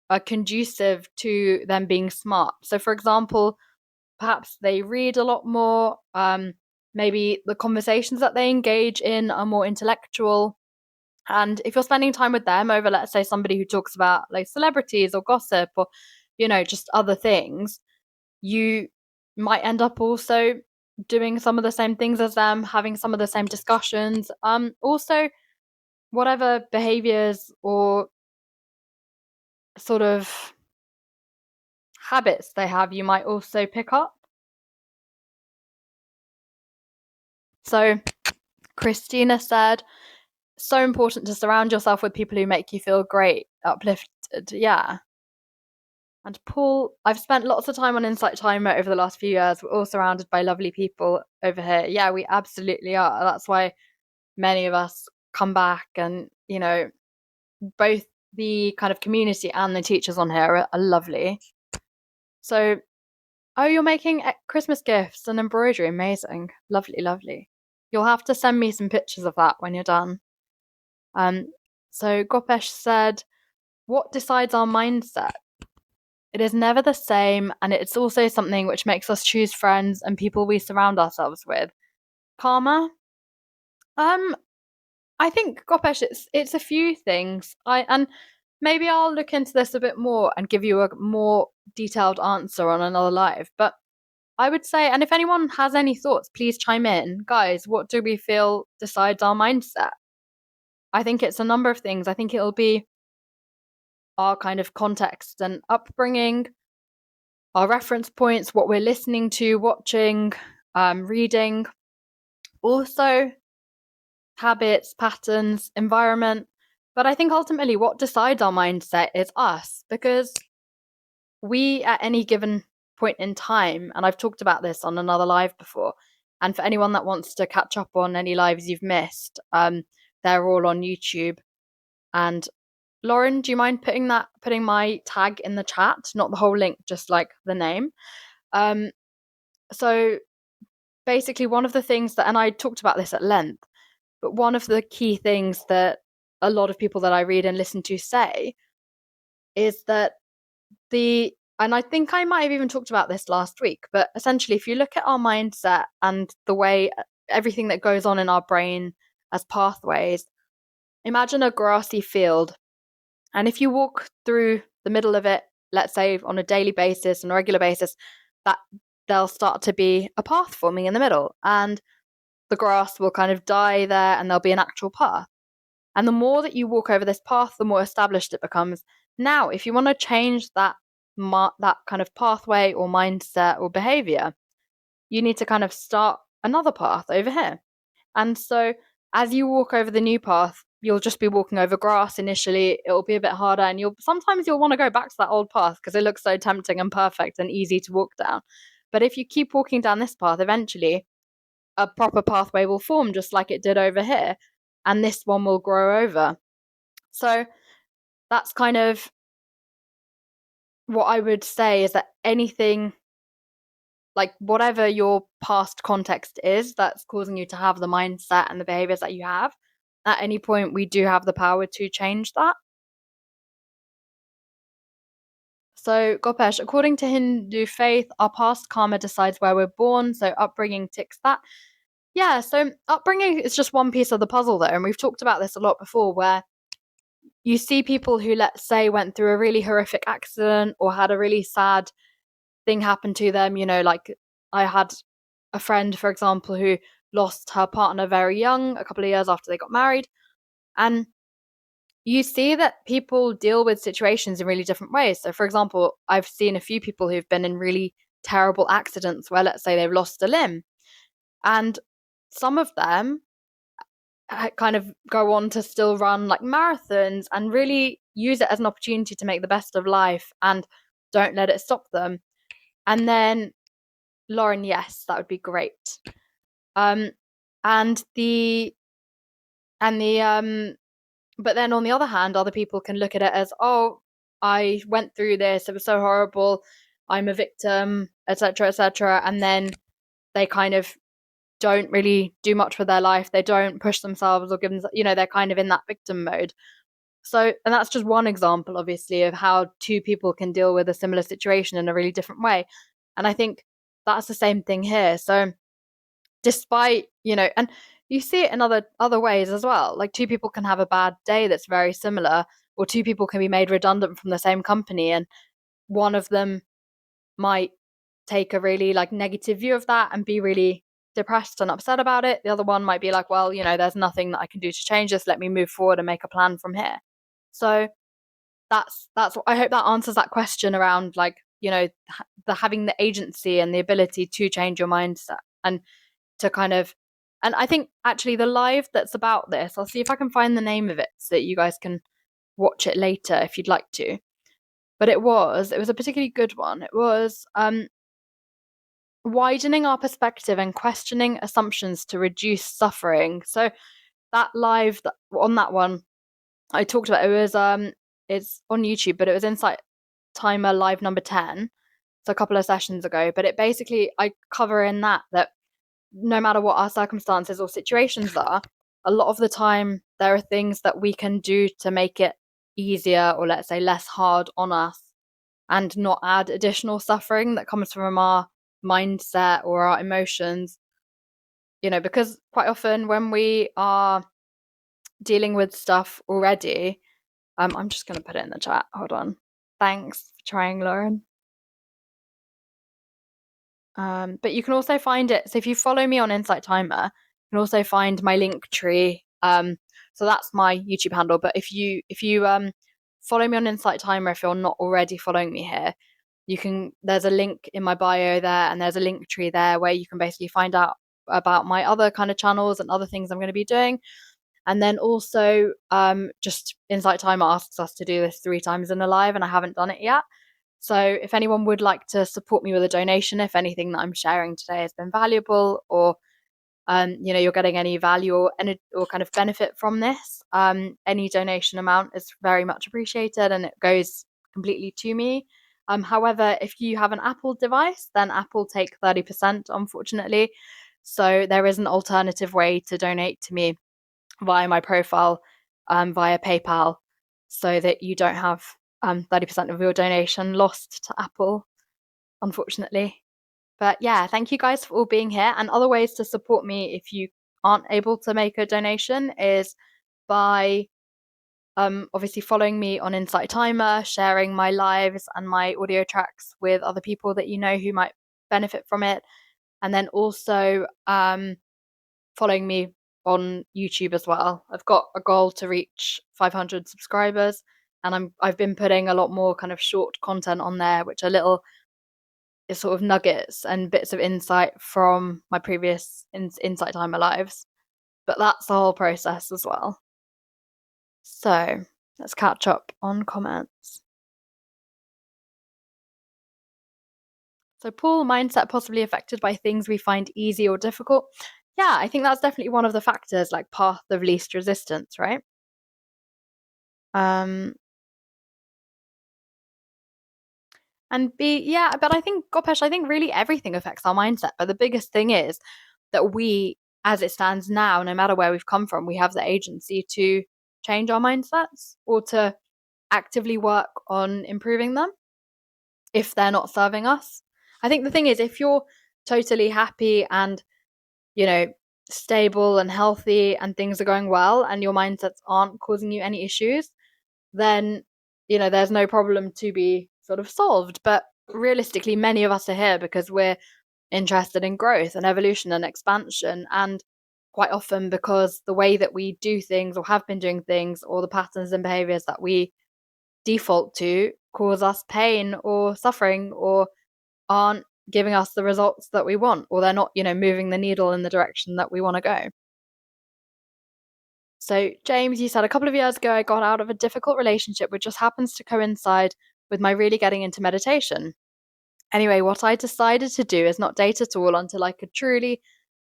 are conducive to them being smart. So, for example, perhaps they read a lot more. Maybe the conversations that they engage in are more intellectual. And if you're spending time with them over, let's say, somebody who talks about like celebrities or gossip or, just other things, you might end up also doing some of the same things as them, having some of the same discussions. Also, whatever behaviors or sort of habits they have, you might also pick up. So, Christina said, so important to surround yourself with people who make you feel great, uplifted. Yeah. And Paul, I've spent lots of time on Insight Timer over the last few years. We're all surrounded by lovely people over here. Yeah, we absolutely are. That's why many of us come back, and, both the kind of community and the teachers on here are lovely. So, oh, you're making Christmas gifts and embroidery. Amazing. Lovely, lovely. You'll have to send me some pictures of that when you're done. So Gopesh said, what decides our mindset? It is never the same, and it's also something which makes us choose friends and people we surround ourselves with. Karma? I think, Gopesh, it's a few things. And maybe I'll look into this a bit more and give you a more detailed answer on another live. But I would say, and if anyone has any thoughts, please chime in. Guys, what do we feel decides our mindset? I think it's a number of things. I think it'll be our kind of context and upbringing, our reference points, what we're listening to, watching, reading, also habits, patterns, environment. But I think ultimately what decides our mindset is us, because we at any given point in time, and I've talked about this on another live before, and for anyone that wants to catch up on any lives you've missed, they're all on YouTube. And Lauren, do you mind putting my tag in the chat? Not the whole link, just like the name. So basically one of the things that, and I talked about this at length, but one of the key things that a lot of people that I read and listen to say is that and I think I might have even talked about this last week, but essentially, if you look at our mindset and the way everything that goes on in our brain as pathways, imagine a grassy field. And if you walk through the middle of it, let's say on a daily basis, on a regular basis, that there'll start to be a path forming in the middle. And the grass will kind of die there and there'll be an actual path. And the more that you walk over this path, the more established it becomes. Now, if you want to change that kind of pathway or mindset or behavior, you need to kind of start another path over here. And so as you walk over the new path, you'll just be walking over grass initially. It'll be a bit harder, and sometimes you'll want to go back to that old path because it looks so tempting and perfect and easy to walk down. But if you keep walking down this path, eventually a proper pathway will form, just like it did over here, and this one will grow over. So that's kind of what I would say, is that anything, like whatever your past context is that's causing you to have the mindset and the behaviors that you have, at any point we do have the power to change that. So, Gopesh, according to Hindu faith, our past karma decides where we're born, so upbringing ticks that. Yeah, so upbringing is just one piece of the puzzle, though, and we've talked about this a lot before, where you see people who, let's say, went through a really horrific accident or had a really sad thing happen to them. Like I had a friend, for example, who lost her partner very young, a couple of years after they got married. And you see that people deal with situations in really different ways. So, for example, I've seen a few people who've been in really terrible accidents where, let's say, they've lost a limb. And some of them kind of go on to still run like marathons and really use it as an opportunity to make the best of life and don't let it stop them. And then, Lauren, yes, that would be great. And the But then on the other hand, other people can look at it as, oh, I went through this, it was so horrible, I'm a victim, etc., etc. And then they kind of don't really do much with their life. They don't push themselves or give them, they're kind of in that victim mode. So, and that's just one example, obviously, of how two people can deal with a similar situation in a really different way. And I think that's the same thing here. So, despite, and you see it in other ways as well. Like two people can have a bad day that's very similar, or two people can be made redundant from the same company, and one of them might take a really like negative view of that and be really depressed and upset about it. The other one might be like, well, there's nothing that I can do to change this. Let me move forward and make a plan from here. So that's I hope that answers that question around like, the having the agency and the ability to change your mindset and to kind of, and I think actually the live that's about this, I'll see if I can find the name of it so that you guys can watch it later if you'd like to. But it was a particularly good one. It was widening our perspective and questioning assumptions to reduce suffering. So that live on that one I talked about, it was it's on YouTube, but it was Insight Timer live number 10. So a couple of sessions ago. But it basically, I cover in that no matter what our circumstances or situations are, a lot of the time there are things that we can do to make it easier, or let's say less hard on us, and not add additional suffering that comes from our mindset or our emotions. Because quite often when we are dealing with stuff already, I'm just going to put it in the chat. Hold on. Thanks for trying, Lauren. But you can also find it. So if you follow me on Insight Timer, you can also find my link tree. So that's my YouTube handle. But if you follow me on Insight Timer, if you're not already following me here, there's a link in my bio there, and there's a link tree there where you can basically find out about my other kind of channels and other things I'm going to be doing. And then also, just Insight Timer asks us to do this 3 times in a live, and I haven't done it yet. So if anyone would like to support me with a donation, if anything that I'm sharing today has been valuable, or you're getting any value or kind of benefit from this, any donation amount is very much appreciated, and it goes completely to me. However, if you have an Apple device, then Apple take 30%, unfortunately. So there is an alternative way to donate to me via my profile, via PayPal, so that you don't have 30% of your donation lost to Apple, unfortunately. But yeah, thank you guys for all being here. And other ways to support me if you aren't able to make a donation is by obviously following me on Insight Timer, sharing my lives and my audio tracks with other people that you know who might benefit from it, and then also following me on YouTube as well. I've got a goal to reach 500 subscribers, and I've been putting a lot more kind of short content on there, which are little sort of nuggets and bits of insight from my previous Insight Timer lives. But that's the whole process as well. So let's catch up on comments. So Paul, mindset possibly affected by things we find easy or difficult. Yeah, I think that's definitely one of the factors, like path of least resistance, right? And but I think, Gopesh, I think really everything affects our mindset. But the biggest thing is that we, as it stands now, no matter where we've come from, we have the agency to change our mindsets or to actively work on improving them if they're not serving us. I think the thing is, if you're totally happy and, stable and healthy and things are going well and your mindsets aren't causing you any issues, then, there's no problem to be sort of solved. But realistically, many of us are here because we're interested in growth and evolution and expansion, and quite often because the way that we do things or have been doing things, or the patterns and behaviors that we default to, cause us pain or suffering, or aren't giving us the results that we want, or they're not, moving the needle in the direction that we want to go. So, James, you said a couple of years ago, I got out of a difficult relationship, which just happens to coincide with my really getting into meditation. Anyway, what I decided to do is not date at all until I could truly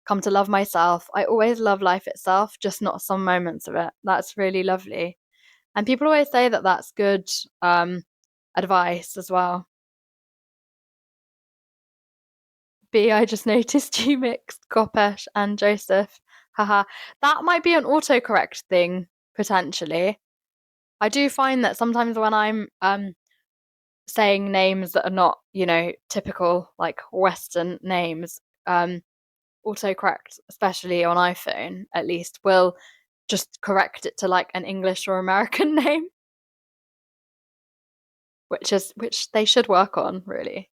come to love myself. I always love life itself, just not some moments of it. That's really lovely. And people always say that that's good advice as well. B, I just noticed you mixed Kopesh and Joseph. Haha. That might be an autocorrect thing, potentially. I do find that sometimes when I'm saying names that are not, typical like Western names, autocorrect, especially on iPhone at least, will just correct it to like an English or American name, which they should work on, really.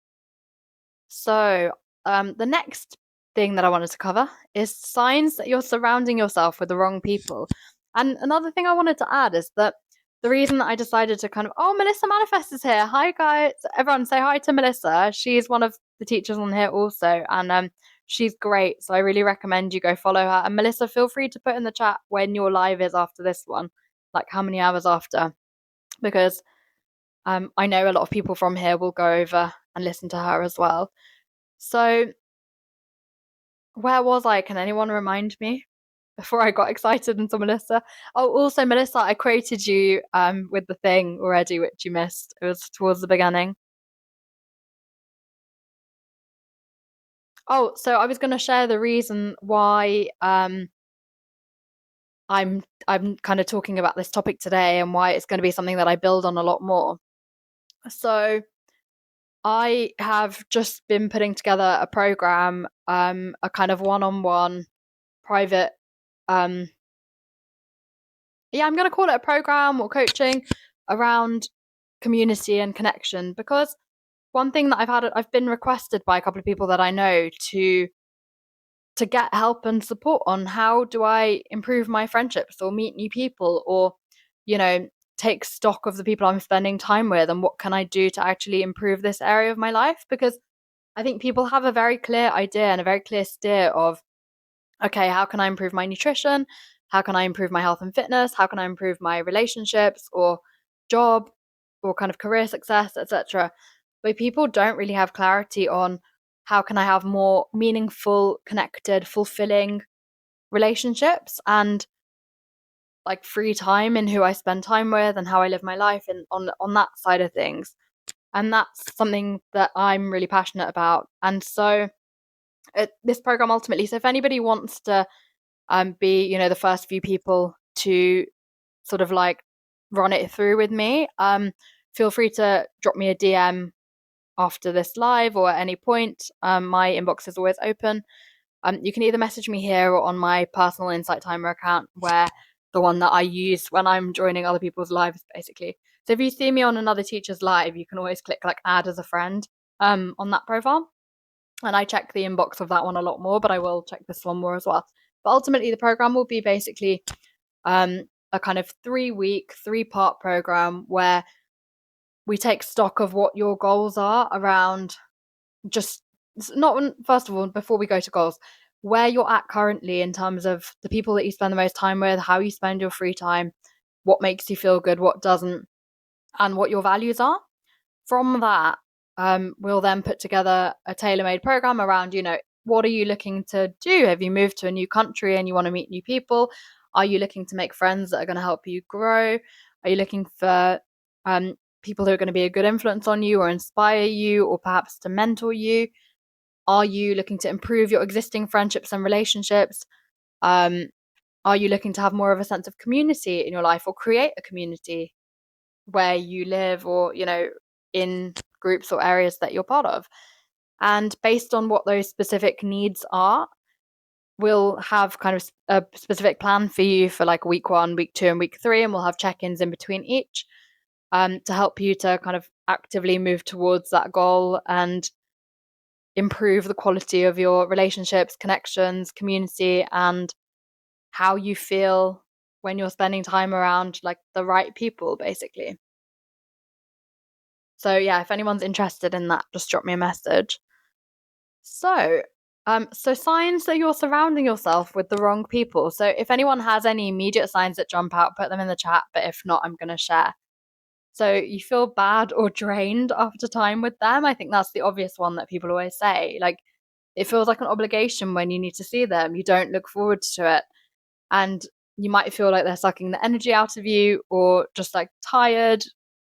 So, the next thing that I wanted to cover is signs that you're surrounding yourself with the wrong people. And another thing I wanted to add is that the reason that I decided to Melissa Manifest is here. Hi, guys. Everyone say hi to Melissa. She's one of the teachers on here also. And she's great. So I really recommend you go follow her. And Melissa, feel free to put in the chat when your live is after this one, like how many hours after, because I know a lot of people from here will go over and listen to her as well. So, where was I? Can anyone remind me before I got excited and saw Melissa? Oh, also, Melissa, I quoted you with the thing already, which you missed. It was towards the beginning. Oh, so I was going to share the reason why I'm kind of talking about this topic today and why it's going to be something that I build on a lot more. So, I have just been putting together a program, a kind of one-on-one private, I'm going to call it a program or coaching around community and connection, because one thing that I've been requested by a couple of people that I know to get help and support on how do I improve my friendships or meet new people, or take stock of the people I'm spending time with and what can I do to actually improve this area of my life. Because I think people have a very clear idea and a very clear steer of, okay, how can I improve my nutrition? How can I improve my health and fitness? How can I improve my relationships or job or kind of career success, etc. But people don't really have clarity on how can I have more meaningful, connected, fulfilling relationships and like free time in who I spend time with and how I live my life and on that side of things. And that's something that I'm really passionate about. And so this program ultimately, so if anybody wants to be the first few people to sort of like run it through with me, feel free to drop me a DM after this live or at any point. My inbox is always open. You can either message me here or on my personal Insight Timer account, where the one that I use when I'm joining other people's lives, basically. So if you see me on another teacher's live, you can always click like add as a friend on that profile. And I check the inbox of that one a lot more, but I will check this one more as well. But ultimately, the program will be basically a kind of 3-week, 3-part program where we take stock of what your goals are around, just not, first of all, before we go to goals, where you're at currently in terms of the people that you spend the most time with, how you spend your free time, what makes you feel good, what doesn't, and what your values are. From that, we'll then put together a tailor-made program around, what are you looking to do? Have you moved to a new country and you want to meet new people? Are you looking to make friends that are going to help you grow? Are you looking for people who are going to be a good influence on you or inspire you or perhaps to mentor you? Are you looking to improve your existing friendships and relationships? Are you looking to have more of a sense of community in your life or create a community where you live or, in groups or areas that you're part of? And based on what those specific needs are, we'll have kind of a specific plan for you for like week 1, week 2, and week 3, and we'll have check-ins in between each to help you to kind of actively move towards that goal and improve the quality of your relationships, connections, community, and how you feel when you're spending time around like the right people, basically. So yeah, if anyone's interested in that, just drop me a message. So signs that you're surrounding yourself with the wrong people. So if anyone has any immediate signs that jump out, put them in the chat. But if not, I'm going to share. So you feel bad or drained after time with them. I think that's the obvious one that people always say. Like, it feels like an obligation when you need to see them. You don't look forward to it. And you might feel like they're sucking the energy out of you, or just like tired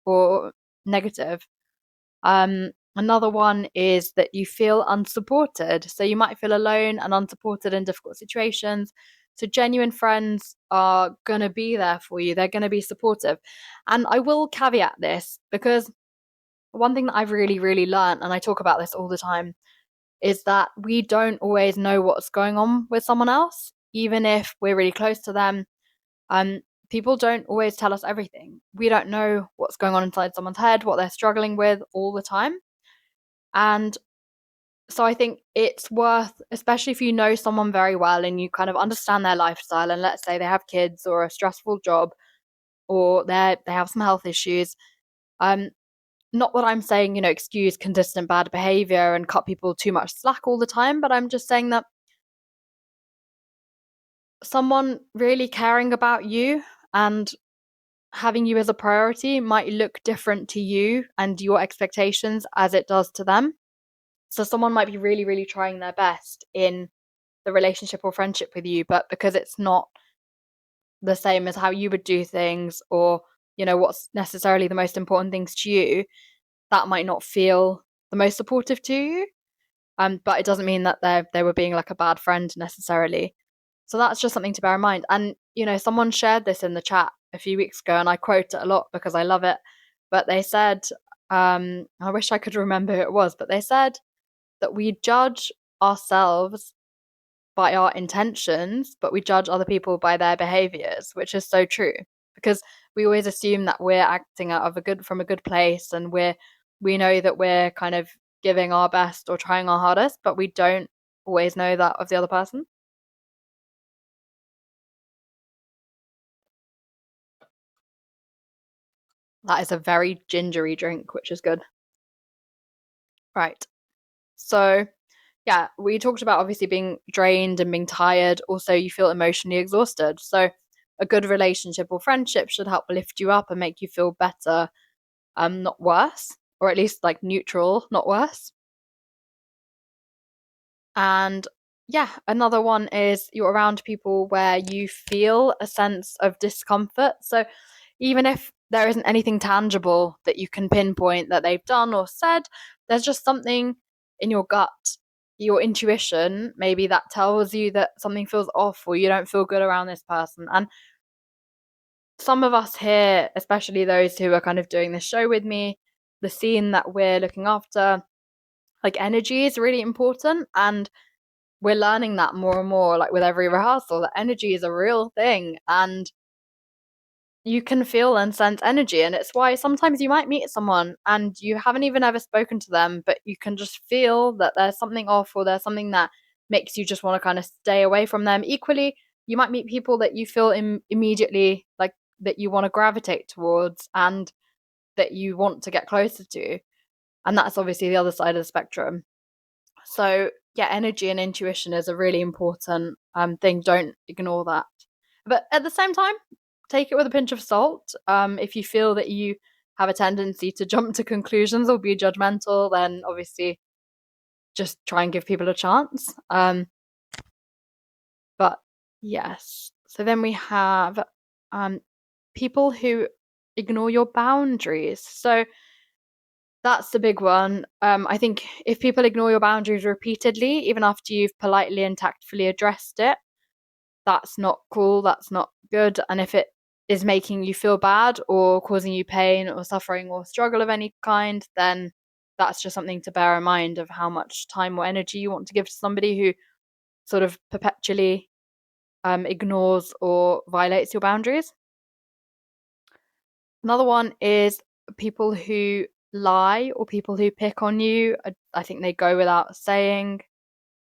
or negative. Another one is that you feel unsupported. So you might feel alone and unsupported in difficult situations. So genuine friends are going to be there for you. They're going to be supportive. And I will caveat this because one thing that I've really, really learned, and I talk about this all the time, is that we don't always know what's going on with someone else, even if we're really close to them. Um, People don't always tell us everything. We don't know what's going on inside someone's head, what they're struggling with all the time. And so I think it's worth, especially if you know someone very well and you kind of understand their lifestyle, and let's say they have kids or a stressful job, or they have some health issues. Um, Not that I'm saying, excuse consistent bad behavior and cut people too much slack all the time, but I'm just saying that someone really caring about you and having you as a priority might look different to you and your expectations as it does to them. So someone might be really, really trying their best in the relationship or friendship with you, but because it's not the same as how you would do things, or what's necessarily the most important things to you, that might not feel the most supportive to you. But it doesn't mean that they were being like a bad friend necessarily. So that's just something to bear in mind. And someone shared this in the chat a few weeks ago, and I quote it a lot because I love it. But they said, I wish I could remember who it was, but they said that we judge ourselves by our intentions, but we judge other people by their behaviors, which is so true, because we always assume that we're acting out of from a good place, and we know that we're kind of giving our best or trying our hardest, but we don't always know that of the other person. That is a very gingery drink, which is good. Right. So, yeah, we talked about obviously being drained and being tired. Also, you feel emotionally exhausted. So, a good relationship or friendship should help lift you up and make you feel better, not worse, or at least like neutral, not worse. And yeah, another one is you're around people where you feel a sense of discomfort. So even if there isn't anything tangible that you can pinpoint that they've done or said, there's just something in your gut, your intuition, maybe, that tells you that something feels off or you don't feel good around this person. And some of us here, especially those who are kind of doing this show with me, the scene that we're looking after, like, energy is really important. And we're learning that more and more, like with every rehearsal, that energy is a real thing, and you can feel and sense energy. And it's why sometimes you might meet someone and you haven't even ever spoken to them, but you can just feel that there's something off, or there's something that makes you just want to kind of stay away from them. Equally, you might meet people that you feel immediately like that you want to gravitate towards and that you want to get closer to. And that's obviously the other side of the spectrum. So yeah, energy and intuition is a really important thing. Don't ignore that. But at the same time, take it with a pinch of salt. If you feel that you have a tendency to jump to conclusions or be judgmental, then obviously just try and give people a chance. But yes. So then we have people who ignore your boundaries. So that's the big one. I think if people ignore your boundaries repeatedly, even after you've politely and tactfully addressed it, that's not cool. That's not good. And if it is making you feel bad or causing you pain or suffering or struggle of any kind, then that's just something to bear in mind of how much time or energy you want to give to somebody who sort of perpetually ignores or violates your boundaries. Another one is people who lie or people who pick on you. I think they go without saying.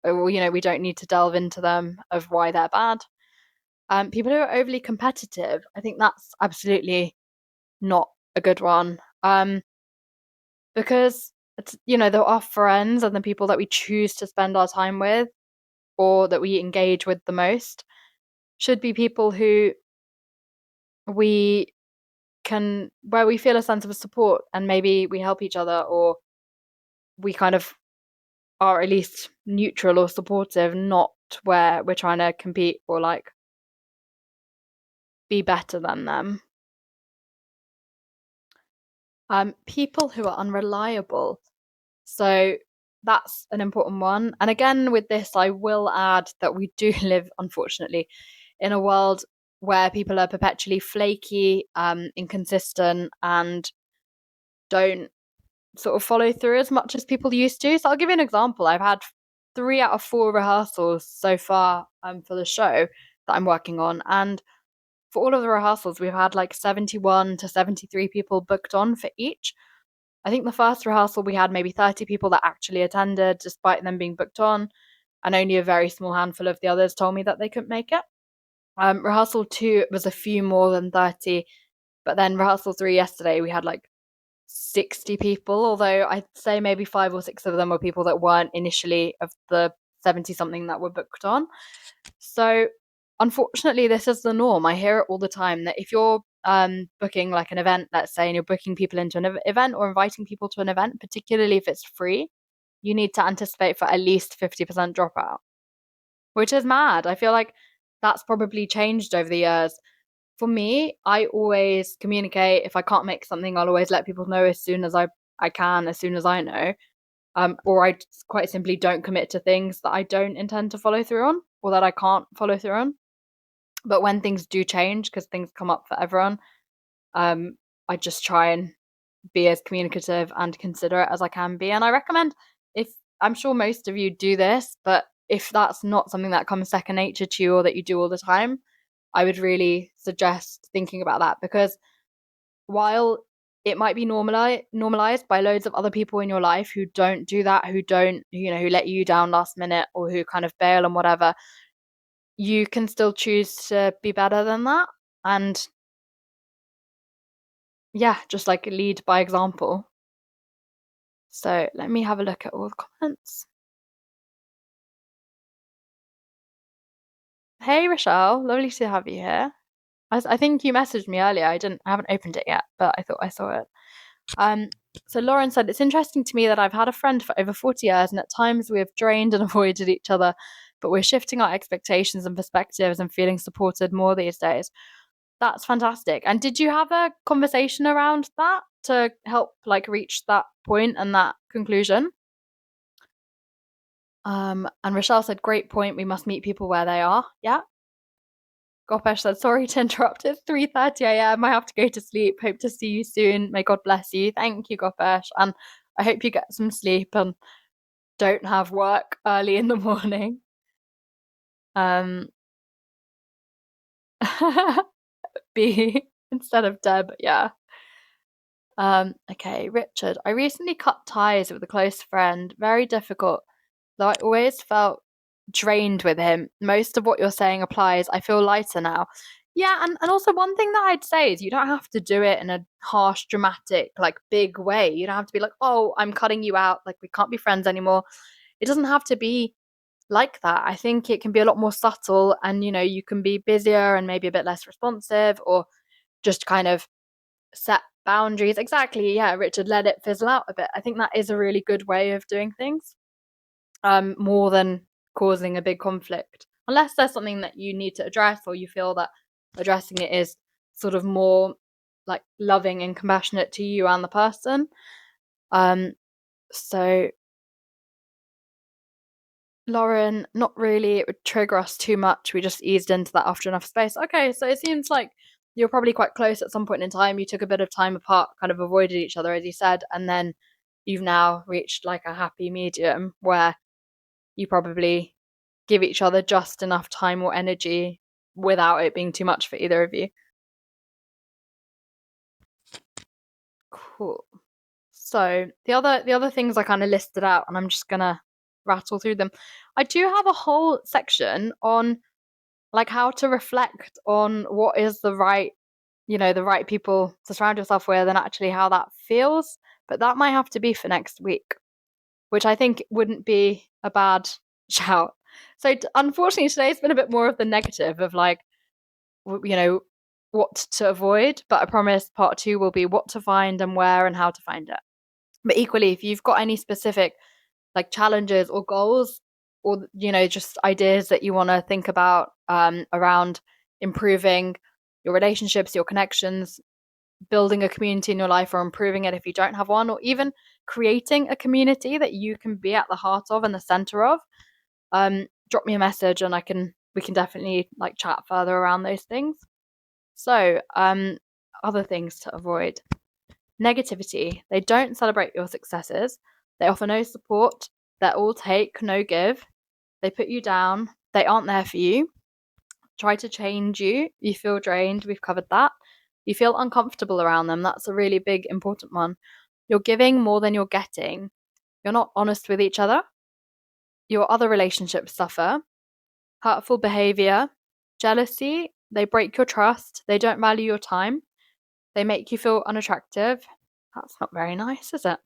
Or, we don't need to delve into them of why they're bad. People who are overly competitive, I think that's absolutely not a good one. Because there are friends and the people that we choose to spend our time with or that we engage with the most should be people who we where we feel a sense of support, and maybe we help each other, or we kind of are at least neutral or supportive, not where we're trying to compete or like be better than them. People who are unreliable. So that's an important one. And again, with this, I will add that we do live, unfortunately, in a world where people are perpetually flaky, inconsistent, and don't sort of follow through as much as people used to. So I'll give you an example. I've had 3 out of 4 rehearsals so far for the show that I'm working on. And for all of the rehearsals, we've had like 71 to 73 people booked on for each. I think the first rehearsal we had maybe 30 people that actually attended despite them being booked on, and only a very small handful of the others told me that they couldn't make it. Rehearsal 2 was a few more than 30, but then rehearsal 3 yesterday we had like 60 people, although I'd say maybe 5 or 6 of them were people that weren't initially of the 70 something that were booked on. So unfortunately, this is the norm. I hear it all the time that if you're booking like an event, let's say, and you're booking people into an event or inviting people to an event, particularly if it's free, you need to anticipate for at least 50% dropout, which is mad. I feel like that's probably changed over the years. For me, I always communicate. If I can't make something, I'll always let people know as soon as I can, as soon as I know. Or I quite simply don't commit to things that I don't intend to follow through on or that I can't follow through on. But when things do change, because things come up for everyone, I just try and be as communicative and considerate as I can be. And I recommend, if I'm sure most of you do this, but if that's not something that comes second nature to you or that you do all the time, I would really suggest thinking about that, because while it might be normalized by loads of other people in your life who don't do that, who don't, who let you down last minute or who kind of bail and whatever, you can still choose to be better than that. And yeah, just like lead by example. So let me have a look at all the comments. Hey Rochelle, lovely to have you here. I think you messaged me earlier. I haven't opened it yet, but I thought I saw it. So Lauren said, it's interesting to me that I've had a friend for over 40 years, and at times we have drained and avoided each other, but we're shifting our expectations and perspectives and feeling supported more these days. That's fantastic. And did you have a conversation around that to help like reach that point and that conclusion? And Rochelle said, great point. We must meet people where they are. Yeah. Gopesh said, sorry to interrupt. It's 3:30 a.m. I have to go to sleep. Hope to see you soon. May God bless you. Thank you, Gopesh. And I hope you get some sleep and don't have work early in the morning. B instead of Deb, yeah. Okay, Richard. I recently cut ties with a close friend. Very difficult, though I always felt drained with him. Most of what you're saying applies. I feel lighter now. Yeah, and also one thing that I'd say is you don't have to do it in a harsh, dramatic, like big way. You don't have to be like, oh, I'm cutting you out, like we can't be friends anymore. It doesn't have to be like that. I think it can be a lot more subtle, and you can be busier and maybe a bit less responsive, or just kind of set boundaries. Exactly. Yeah, Richard, let it fizzle out a bit. I think that is a really good way of doing things, more than causing a big conflict. Unless there's something that you need to address, or you feel that addressing it is sort of more like loving and compassionate to you and the person. So Lauren, not really. It would trigger us too much. We just eased into that after enough space. Okay, so it seems like you're probably quite close at some point in time. You took a bit of time apart, kind of avoided each other, as you said, and then you've now reached like a happy medium where you probably give each other just enough time or energy without it being too much for either of you. Cool. So the other things I kind of listed out, and I'm just gonna rattle through them. I do have a whole section on like how to reflect on what is the right people to surround yourself with, and actually how that feels. But that might have to be for next week, which I think wouldn't be a bad shout. So unfortunately, today's been a bit more of the negative of like, what to avoid. But I promise part 2 will be what to find and where and how to find it. But equally, if you've got any specific like challenges or goals, or just ideas that you want to think about around improving your relationships, your connections, building a community in your life or improving it if you don't have one, or even creating a community that you can be at the heart of and the center of, drop me a message and we can definitely like chat further around those things. So, other things to avoid. Negativity. They don't celebrate your successes. They offer no support. They're all take, no give. They put you down. They aren't there for you. Try to change you. You feel drained. We've covered that. You feel uncomfortable around them. That's a really big, important one. You're giving more than you're getting. You're not honest with each other. Your other relationships suffer. Hurtful behavior, jealousy. They break your trust. They don't value your time. They make you feel unattractive. That's not very nice, is it?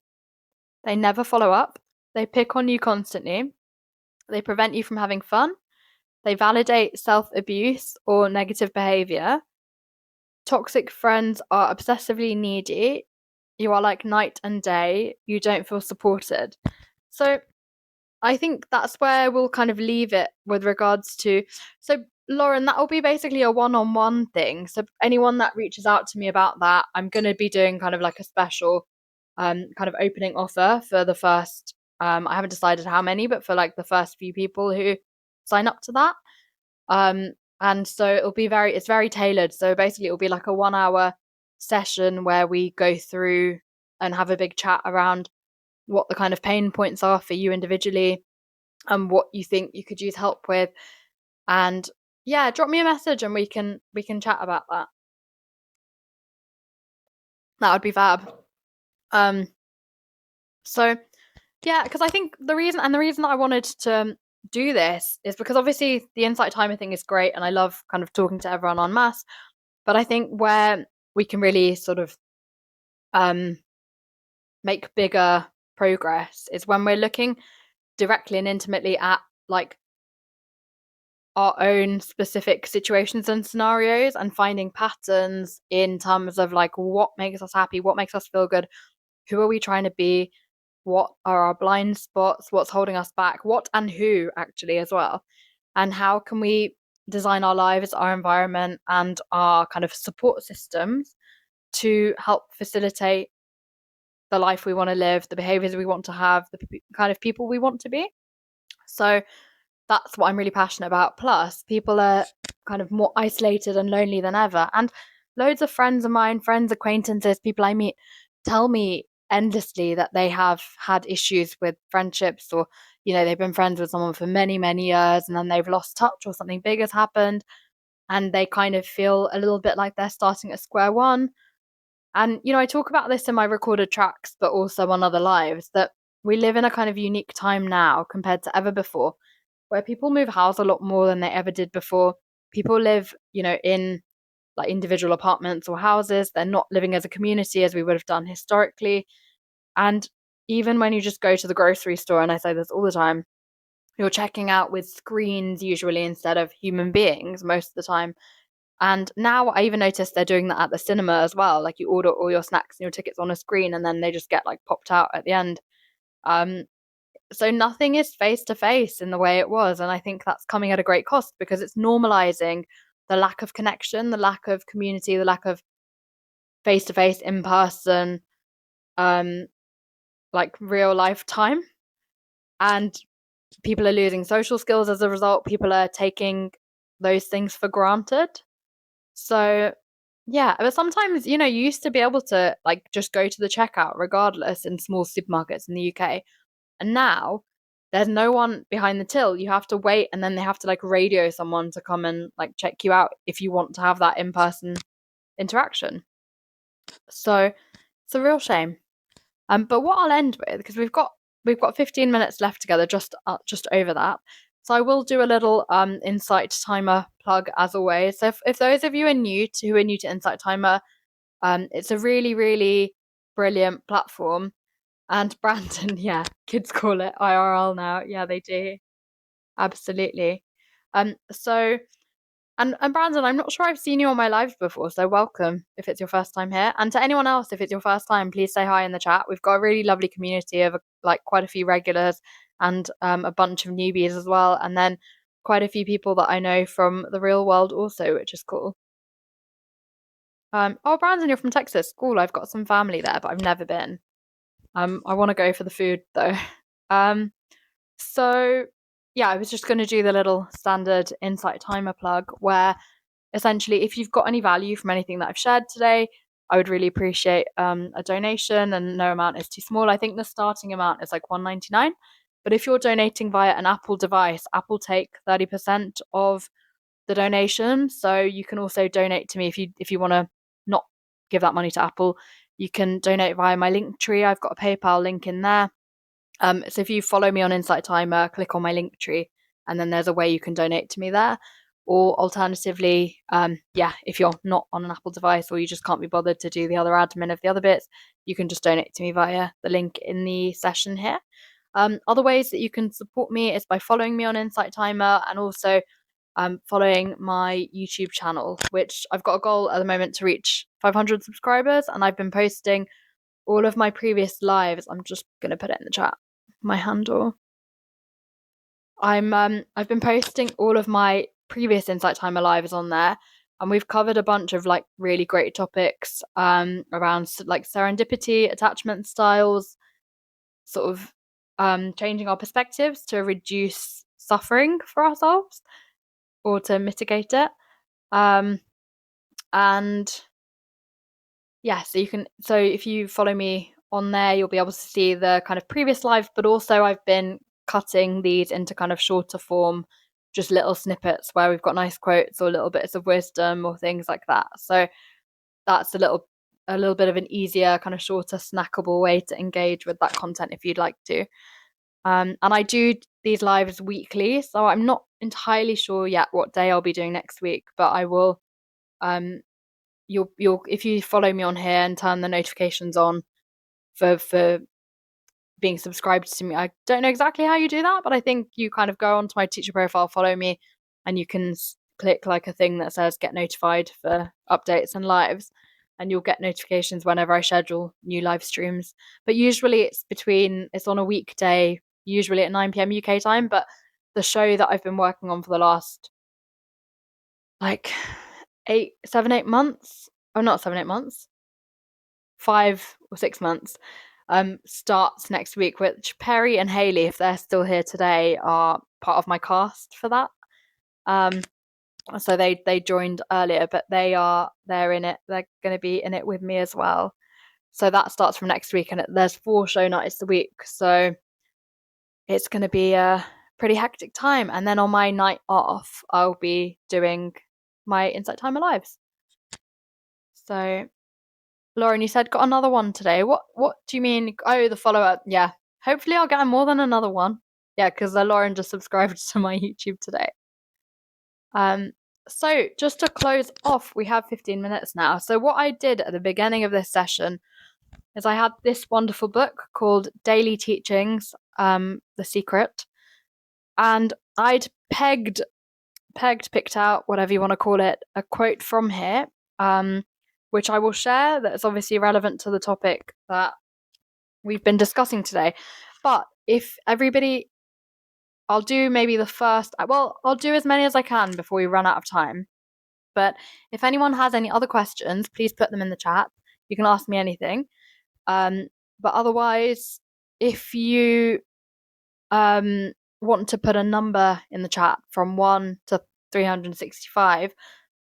They never follow up. They pick on you constantly. They prevent you from having fun. They validate self-abuse or negative behavior. Toxic friends are obsessively needy. You are like night and day. You don't feel supported. So I think that's where we'll kind of leave it with regards to. So, Lauren, that will be basically a one-on-one thing. So anyone that reaches out to me about that, I'm going to be doing kind of like a special kind of opening offer for the first, I haven't decided how many, but for like the first few people who sign up to that. And so it's very tailored. So basically it'll be like a 1 hour session where we go through and have a big chat around what the kind of pain points are for you individually and what you think you could use help with. And yeah, drop me a message and we can chat about that. That would be fab. So yeah, because I think the reason that I wanted to do this is because obviously the insight timer thing is great and I love kind of talking to everyone en masse, but I think where we can really sort of make bigger progress is when we're looking directly and intimately at like our own specific situations and scenarios and finding patterns in terms of like what makes us happy, what makes us feel good, who are we trying to be, what are our blind spots, what's holding us back, what and who actually as well, and how can we design our lives, our environment and our kind of support systems to help facilitate the life we want to live, the behaviors we want to have, the kind of people we want to be. So that's what I'm really passionate about. Plus, people are kind of more isolated and lonely than ever. And loads of friends of mine, friends, acquaintances, people I meet tell me endlessly that they have had issues with friendships or, they've been friends with someone for many, many years and then they've lost touch or something big has happened and they kind of feel a little bit like they're starting at square one. And, I talk about this in my recorded tracks, but also on other lives, that we live in a kind of unique time now compared to ever before, where people move house a lot more than they ever did before. People live, in like individual apartments or houses. They're not living as a community as we would have done historically. And even when you just go to the grocery store, and I say this all the time, you're checking out with screens usually instead of human beings most of the time. And now I even noticed they're doing that at the cinema as well. Like you order all your snacks and your tickets on a screen and then they just get like popped out at the end. So nothing is face to face in the way it was. And I think that's coming at a great cost because it's normalizing the lack of connection, the lack of community, the lack of face to face, in person, like real life time. And people are losing social skills as a result. People are taking those things for granted. So yeah, but sometimes, you used to be able to like just go to the checkout regardless in small supermarkets in the UK. And now there's no one behind the till. You have to wait and then they have to like radio someone to come and like check you out if you want to have that in-person interaction. So it's a real shame. But what I'll end with, because we've got 15 minutes left together, just over that. So I will do a little Insight Timer plug as always. So if those of you who are new to Insight Timer, it's a really, really brilliant platform. And Brandon, yeah, kids call it IRL now. Yeah, they do. Absolutely. So and Brandon, I'm not sure I've seen you on my lives before, so welcome if it's your first time here. And to anyone else, if it's your first time, please say hi in the chat. We've got a really lovely community of like quite a few regulars and a bunch of newbies as well, and then quite a few people that I know from the real world also, which is cool. Oh, Brandon, you're from Texas. Cool. I've got some family there, but I've never been. I want to go for the food though. Um, so yeah, I was just going to do the little standard insight timer plug where essentially, if you've got any value from anything that I've shared today, I would really appreciate a donation, and no amount is too small. I think the starting amount is like $1.99, but if you're donating via an Apple device, Apple take 30% of the donation. So you can also donate to me if you want to not give that money to Apple. You can donate via my link tree. I've got a PayPal link in there. So if you follow me on Insight Timer, click on my link tree, and then there's a way you can donate to me there. Or alternatively, if you're not on an Apple device or you just can't be bothered to do the other admin of the other bits, you can just donate to me via the link in the session here. Other ways that you can support me is by following me on Insight Timer and also following my YouTube channel, which I've got a goal at the moment to reach 500 subscribers, and I've been posting all of my previous lives. I'm just gonna put it in the chat. My handle. I've been posting all of my previous Insight Timer lives on there, and we've covered a bunch of like really great topics around like serendipity, attachment styles, sort of changing our perspectives to reduce suffering for ourselves or to mitigate it. And yeah, so if you follow me on there, you'll be able to see the kind of previous live, but also I've been cutting these into kind of shorter form, just little snippets where we've got nice quotes or little bits of wisdom or things like that. So that's a little bit of an easier, kind of shorter, snackable way to engage with that content if you'd like to. And I do these lives weekly, so I'm not entirely sure yet what day I'll be doing next week, but I will you'll if you follow me on here and turn the notifications on for being subscribed to me. I don't know exactly how you do that, but I think you kind of go onto my teacher profile, follow me, and you can click like a thing that says get notified for updates and lives, and you'll get notifications whenever I schedule new live streams. But usually it's on a weekday, usually at 9 p.m. UK time, but the show that I've been working on for the last like 8 months, oh not 7 8 months, 5 or 6 months, starts next week, which Perry and Haley, if they're still here today, are part of my cast for that. So they joined earlier, but they're in it. They're going to be in it with me as well. So that starts from next week, and there's 4 show nights a week. So it's going to be a pretty hectic time. And then on my night off, I'll be doing my Insight Timer lives. So Lauren, you said got another one today. What do you mean? Oh, the follow-up. Yeah. Hopefully I'll get more than another one. Yeah, because Lauren just subscribed to my YouTube today. So just to close off, we have 15 minutes now. So what I did at the beginning of this session is I had this wonderful book called Daily Teachings, The Secret. And I'd picked out, whatever you want to call it, a quote from here, which I will share, that's obviously relevant to the topic that we've been discussing today. But if everybody, I'll do maybe I'll do as many as I can before we run out of time. But if anyone has any other questions, please put them in the chat. You can ask me anything. But otherwise, if you want to put a number in the chat from 1 to 365,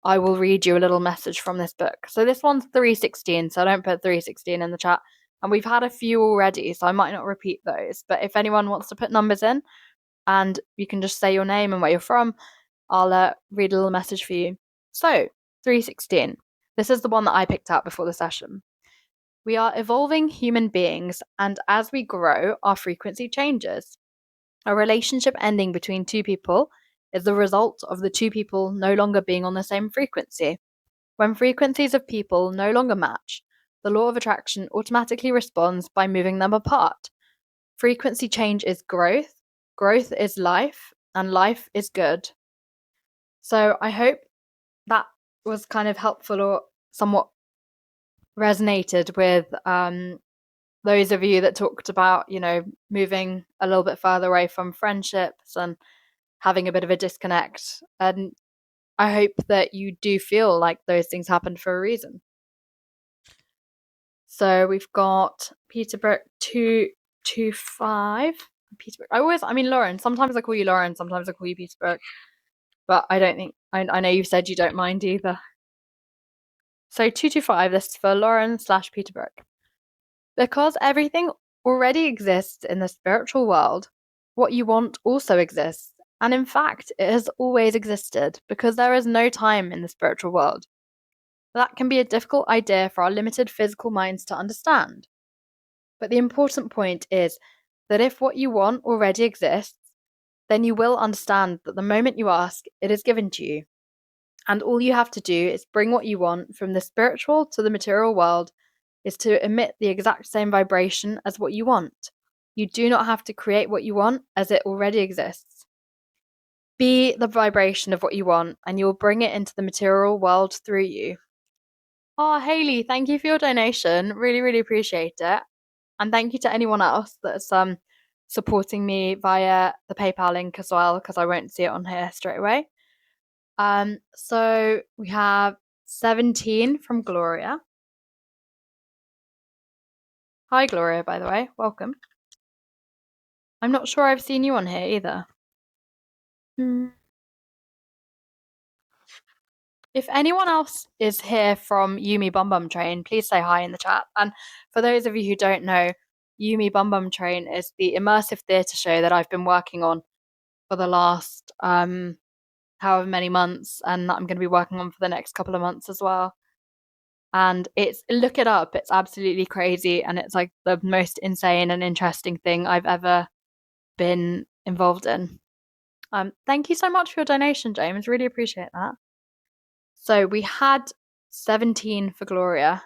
I will read you a little message from this book. So this one's 316, so I don't put 316 in the chat. And we've had a few already, so I might not repeat those. But if anyone wants to put numbers in, and you can just say your name and where you're from, I'll read a little message for you. So, 316. This is the one that I picked out before the session. We are evolving human beings, and as we grow, our frequency changes. A relationship ending between 2 people is the result of the 2 people no longer being on the same frequency. When frequencies of people no longer match, the law of attraction automatically responds by moving them apart. Frequency change is growth, growth is life, and life is good. So I hope that was kind of helpful or somewhat resonated with those of you that talked about, moving a little bit further away from friendships and having a bit of a disconnect. And I hope that you do feel like those things happened for a reason. So we've got Peterbrook 225. Peterbrook. Lauren. Sometimes I call you Lauren, sometimes I call you Peterbrook. But I don't think I know you said you don't mind either. So 225, this is for Lauren/Peterbrook. Because everything already exists in the spiritual world, what you want also exists. And in fact, it has always existed because there is no time in the spiritual world. That can be a difficult idea for our limited physical minds to understand. But the important point is that if what you want already exists, then you will understand that the moment you ask, it is given to you. And all you have to do is bring what you want from the spiritual to the material world, is to emit the exact same vibration as what you want. You do not have to create what you want, as it already exists. Be the vibration of what you want, and you'll bring it into the material world through you. Oh, Hayley, thank you for your donation. Really, really appreciate it. And thank you to anyone else that's supporting me via the PayPal link as well, because I won't see it on here straight away. So we have 17 from Gloria. Hi, Gloria, by the way. Welcome. I'm not sure I've seen you on here either. If anyone else is here from Yumi Bum Bum Train, please say hi in the chat. And for those of you who don't know, Yumi Bum Bum Train is the immersive theatre show that I've been working on for the last however many months, and that I'm going to be working on for the next couple of months as well. And look it up, it's absolutely crazy, and it's like the most insane and interesting thing I've ever been involved in. Thank you so much for your donation, James. Really appreciate that. So we had 17 for Gloria.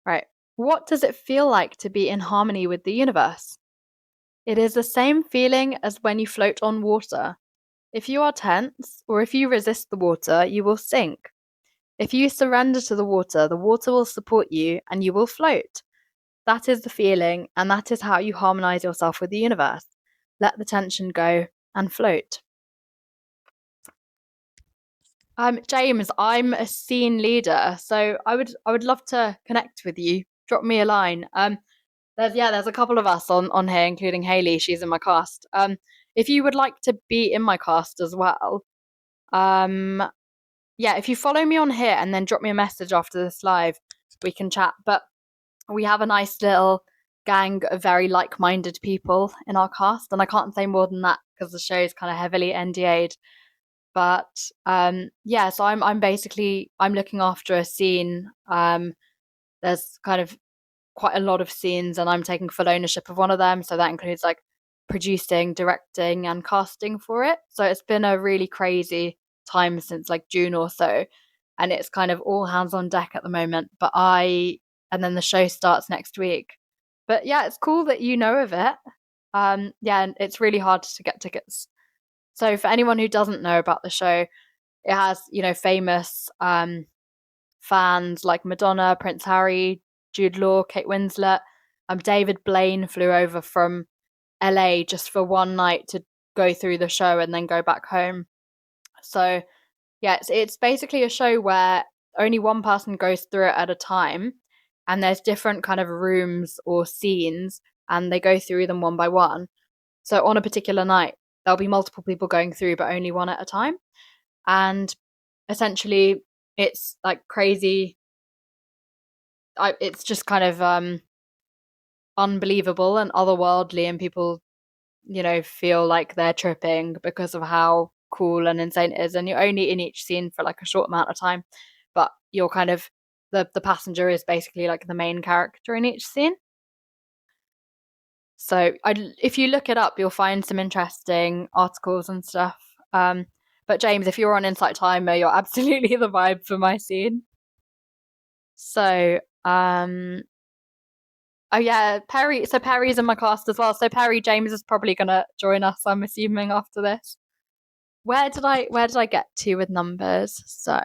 Right. What does it feel like to be in harmony with the universe? It is the same feeling as when you float on water. If you are tense, or if you resist the water, you will sink. If you surrender to the water will support you and you will float. That is the feeling, and that is how you harmonize yourself with the universe. Let the tension go and float. James, I'm a scene leader, so I would love to connect with you. Drop me a line. There's a couple of us on here, including Hayley. She's in my cast. If you would like to be in my cast as well, if you follow me on here and then drop me a message after this live, we can chat. But we have a nice little gang of very like-minded people in our cast, and I can't say more than that because the show is kind of heavily NDA'd. But so I'm basically looking after a scene. There's kind of quite a lot of scenes, and I'm taking full ownership of one of them. So that includes like producing, directing, and casting for it. So it's been a really crazy time since like June or so, and it's kind of all hands on deck at the moment. And then the show starts next week. But yeah, it's cool that you know of it. And it's really hard to get tickets. So for anyone who doesn't know about the show, it has, famous fans like Madonna, Prince Harry, Jude Law, Kate Winslet. David Blaine flew over from LA just for one night to go through the show and then go back home. So yeah, it's basically a show where only one person goes through it at a time, and there's different kind of rooms or scenes, and they go through them one by one. So on a particular night, there'll be multiple people going through, but only one at a time. And essentially, it's like crazy. It's just kind of unbelievable and otherworldly, and people, feel like they're tripping because of how cool and insane it is. And you're only in each scene for like a short amount of time, but you're kind of the passenger is basically like the main character in each scene. So if you look it up, you'll find some interesting articles and stuff. But James, if you're on Insight Timer, you're absolutely the vibe for my scene. So, oh yeah, Perry. So Perry's in my cast as well. So James is probably gonna join us, I'm assuming, after this. Where did I get to with numbers? So,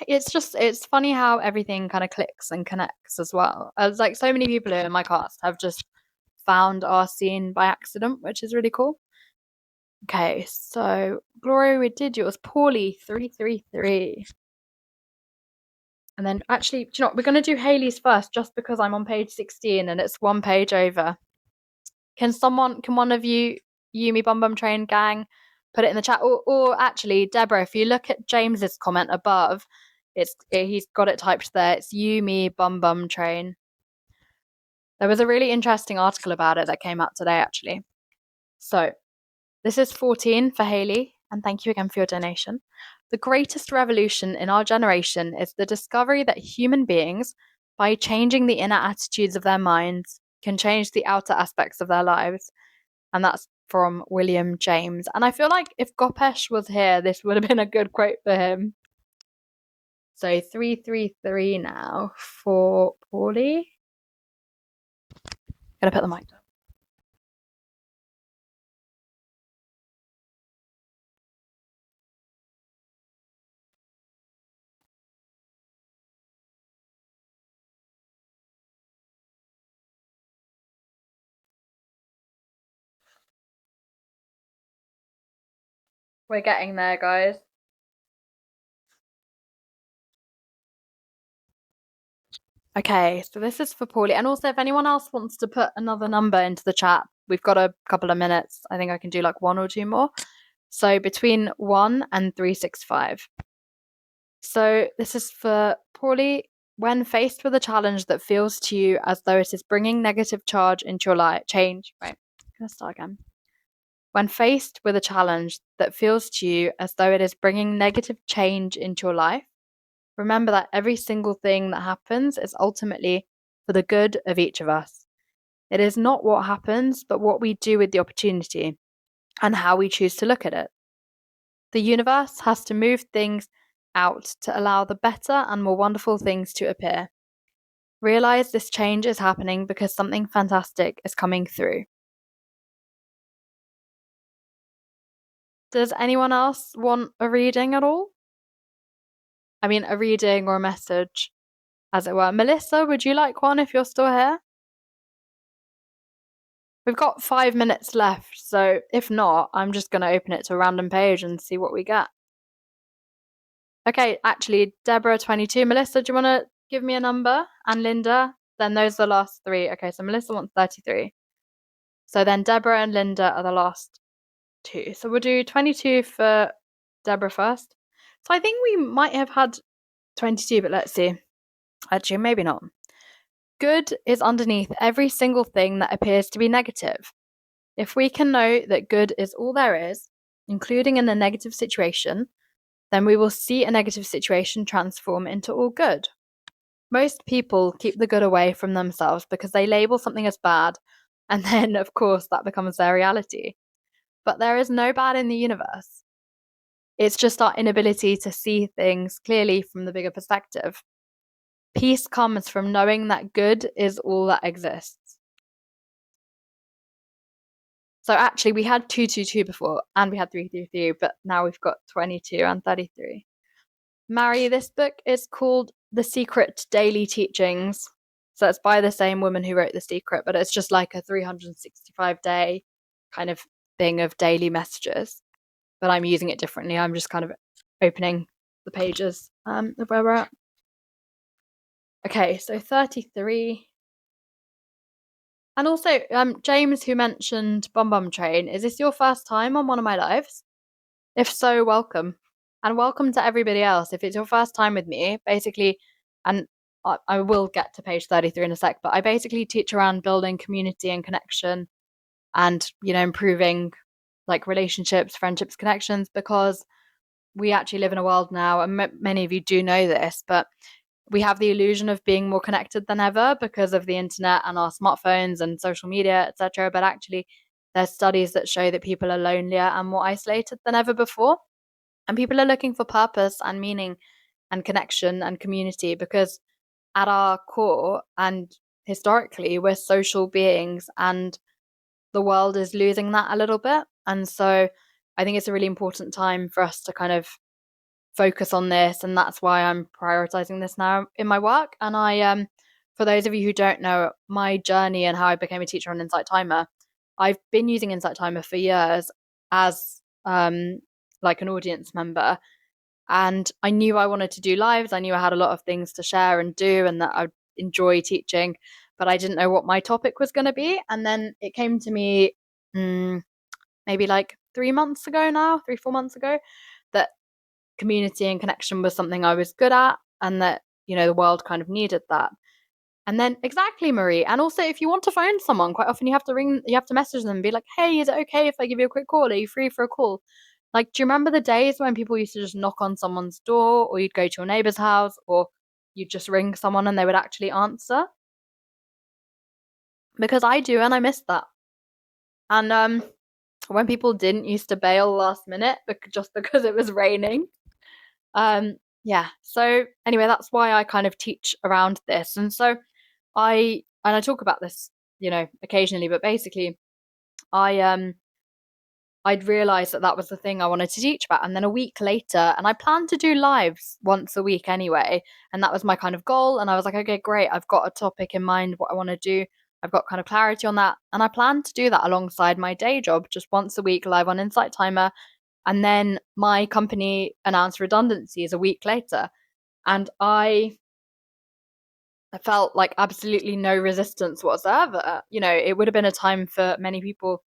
it's funny how everything kind of clicks and connects as well. As like so many people in my cast have just found our scene by accident, which is really cool. Okay, so Gloria, we did yours. Paulie 333. And then actually, do you know what? We're going to do Haley's first just because I'm on page 16 and it's one page over. Can one of you, Yumi Bum Bum Train gang, put it in the chat? Or actually, Deborah, if you look at James's comment above, he's got it typed there. It's Yumi Bum Bum Train. There was a really interesting article about it that came out today, actually. So this is 14 for Haley, and thank you again for your donation. The greatest revolution in our generation is the discovery that human beings, by changing the inner attitudes of their minds, can change the outer aspects of their lives. And that's from William James. And I feel like if Gopesh was here, this would have been a good quote for him. So 333 now for Paulie. Gonna put the mic down. We're getting there, guys. Okay, so this is for Paulie. And also, if anyone else wants to put another number into the chat, we've got a couple of minutes. I think I can do like one or two more. So between 1 and 365. So this is for Paulie. When faced with a challenge that feels to you as though it is bringing negative charge into your life, Right, I'm gonna start again. When faced with a challenge that feels to you as though it is bringing negative change into your life, remember that every single thing that happens is ultimately for the good of each of us. It is not what happens, but what we do with the opportunity and how we choose to look at it. The universe has to move things out to allow the better and more wonderful things to appear. Realize this change is happening because something fantastic is coming through. Does anyone else want a reading at all? I mean, a reading or a message, as it were. Melissa, would you like one if you're still here? We've got 5 minutes left, so if not, I'm just going to open it to a random page and see what we get. Okay, actually, Deborah 22. Melissa, do you want to give me a number? And Linda? Then those are the last three. Okay, so Melissa wants 33. So then Deborah and Linda are the last two. So we'll do 22 for Deborah first. So I think we might have had 22, but let's see. Actually, maybe not. Good is underneath every single thing that appears to be negative. If we can know that good is all there is, including in a negative situation, then we will see a negative situation transform into all good. Most people keep the good away from themselves because they label something as bad, and then, of course, that becomes their reality. But there is no bad in the universe. It's just our inability to see things clearly from the bigger perspective. Peace comes from knowing that good is all that exists. So actually, we had 222 before, and we had 333, but now we've got 22 and 33. Mary, this book is called The Secret Daily Teachings. So it's by the same woman who wrote The Secret, but it's just like a 365-day kind of thing of daily messages. But I'm using it differently. I'm just kind of opening the pages of where we're at. Okay, so 33. And also, James, who mentioned Bum Bum Train, is this your first time on one of my lives? If so, welcome. And welcome to everybody else. If it's your first time with me, basically, and I will get to page 33 in a sec, but I basically teach around building community and connection and, improving like relationships, friendships, connections, because we actually live in a world now, and many of you do know this, but we have the illusion of being more connected than ever because of the internet and our smartphones and social media, etc. But actually, there's studies that show that people are lonelier and more isolated than ever before. And people are looking for purpose and meaning and connection and community because at our core and historically, we're social beings and the world is losing that a little bit. And so I think it's a really important time for us to kind of focus on this, and that's why I'm prioritizing this now in my work. And I for those of you who don't know my journey and how I became a teacher on Insight Timer, I've been using Insight Timer for years as like an audience member, And I knew I wanted to do lives. I knew I had a lot of things to share and do, and that I would enjoy teaching, but I didn't know what my topic was going to be. And then it came to me maybe like 3 months ago now, 3, 4 months ago, that community and connection was something I was good at, and that, the world kind of needed that. And then exactly, Marie. And also, if you want to phone someone, quite often you have to message them and be like, hey, is it okay if I give you a quick call? Are you free for a call? Like, do you remember the days when people used to just knock on someone's door, or you'd go to your neighbor's house, or you'd just ring someone and they would actually answer? Because I do, and I miss that. And when people didn't used to bail last minute just because it was raining. Yeah. So anyway, that's why I kind of teach around this. And so I talk about this, occasionally, but basically I I'd realized that was the thing I wanted to teach about. And then a week later, and I planned to do lives once a week anyway, and that was my kind of goal. And I was like, okay, great, I've got a topic in mind, what I want to do. I've got kind of clarity on that. And I plan to do that alongside my day job, just once a week, live on Insight Timer. And then my company announced redundancies a week later. And I felt like absolutely no resistance whatsoever. It would have been a time for many people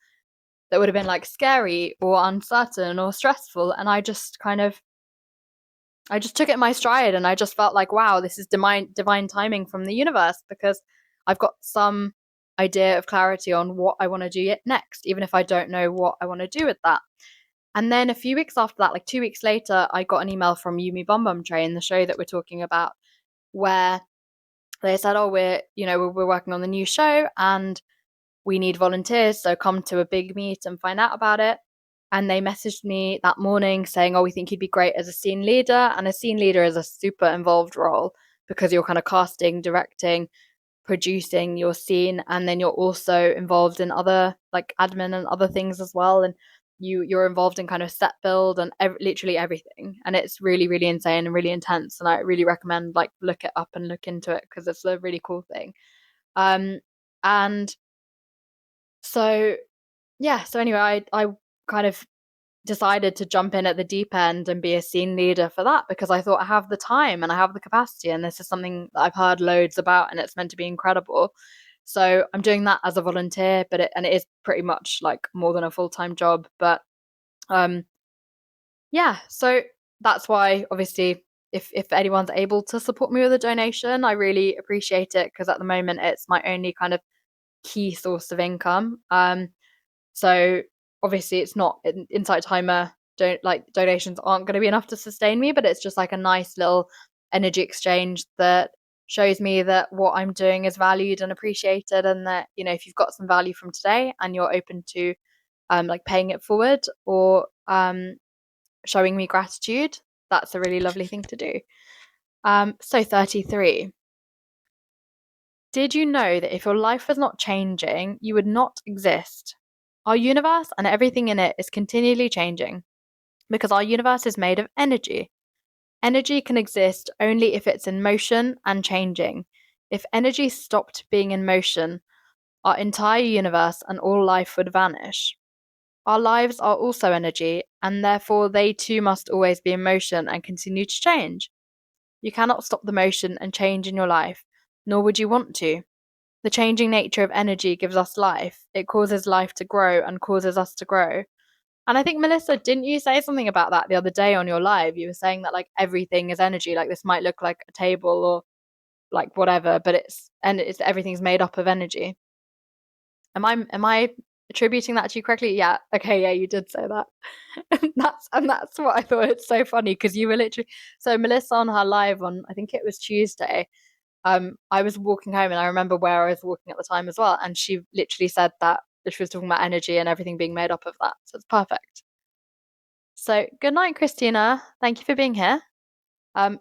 that would have been like scary or uncertain or stressful. And I just took it in my stride, and I just felt like, wow, this is divine timing from the universe, because I've got some idea of clarity on what I want to do next, even if I don't know what I want to do with that. And then a few weeks after that, like 2 weeks later, I got an email from Yumi Bum Bum Train, the show that we're talking about, where they said, oh, we're working on the new show and we need volunteers, so come to a big meet and find out about it. And they messaged me that morning saying, oh, we think you'd be great as a scene leader. And a scene leader is a super involved role, because you're kind of casting, directing, producing your scene, and then you're also involved in other like admin and other things as well. And you're involved in kind of set build and literally everything. And it's really, really insane and really intense. And I really recommend like look it up and look into it, because it's a really cool thing. And so yeah, so anyway, I kind of decided to jump in at the deep end and be a scene leader for that, because I thought I have the time and I have the capacity, and this is something that I've heard loads about, and it's meant to be incredible. So I'm doing that as a volunteer, but it is pretty much like more than a full-time job. But yeah, so that's why, obviously, if anyone's able to support me with a donation, I really appreciate it, because at the moment it's my only kind of key source of income. So obviously it's not Insight Timer, donations aren't going to be enough to sustain me, but it's just like a nice little energy exchange that shows me that what I'm doing is valued and appreciated, and that, if you've got some value from today and you're open to like paying it forward, or showing me gratitude, that's a really lovely thing to do. So 33. Did you know that if your life was not changing, you would not exist? Our universe and everything in it is continually changing, because our universe is made of energy. Energy can exist only if it's in motion and changing. If energy stopped being in motion, our entire universe and all life would vanish. Our lives are also energy, and therefore they too must always be in motion and continue to change. You cannot stop the motion and change in your life, nor would you want to. The changing nature of energy gives us life. It causes life to grow and causes us to grow. And I think, Melissa, didn't you say something about that the other day on your live? You were saying that like everything is energy. Like, this might look like a table or like whatever, but it's everything's made up of energy. Am I attributing that to you correctly? Yeah. Okay. Yeah, you did say that. And that's what I thought. It's so funny, because you were literally, so Melissa on her live on, I think it was Tuesday. I was walking home, and I remember where I was walking at the time as well. And she literally said that she was talking about energy and everything being made up of that. So it's perfect. So good night, Christina. Thank you for being here.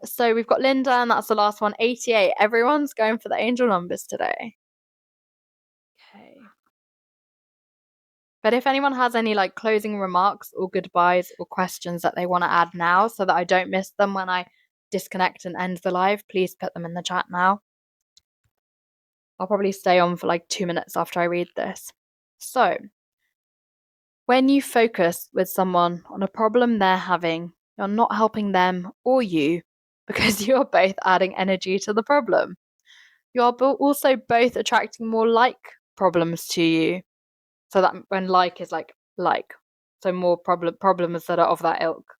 So we've got Linda, and that's the last one, 88. Everyone's going for the angel numbers today. Okay. But if anyone has any like closing remarks or goodbyes or questions that they want to add now, so that I don't miss them when I disconnect and end the live, please put them in the chat now. I'll probably stay on for like 2 minutes after I read this. So, when you focus with someone on a problem they're having, You're not helping them or you because you're both adding energy to the problem. You're also both attracting more like problems to you. So that when like is like, so more problems that are of that ilk.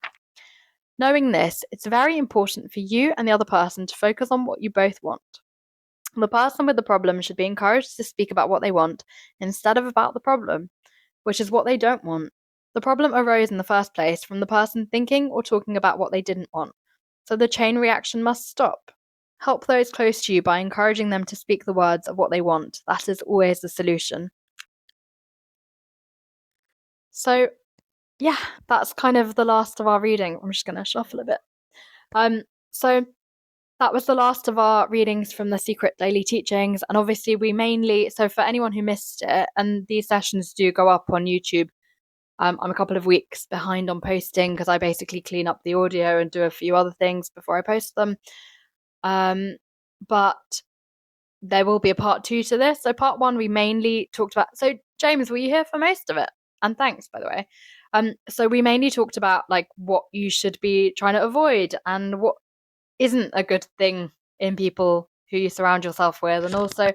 Knowing this, it's very important for you and the other person to focus on what you both want. The person with the problem should be encouraged to speak about what they want instead of about the problem, which is what they don't want. The problem arose in the first place from the person thinking or talking about what they didn't want. So the chain reaction must stop. Help those close to you by encouraging them to speak the words of what they want. That is always the solution. So, yeah, that's kind of the last of our reading. I'm just going to shuffle a bit. So that was the last of our readings from the Secret Daily Teachings. And obviously, so for anyone who missed it, and these sessions do go up on YouTube, I'm a couple of weeks behind on posting because I basically clean up the audio and do a few other things before I post them. But there will be a part 2 to this. So part 1, we mainly talked about. So James, were you here for most of it? And thanks, by the way. So we mainly talked about like what you should be trying to avoid and what isn't a good thing in people who you surround yourself with, and also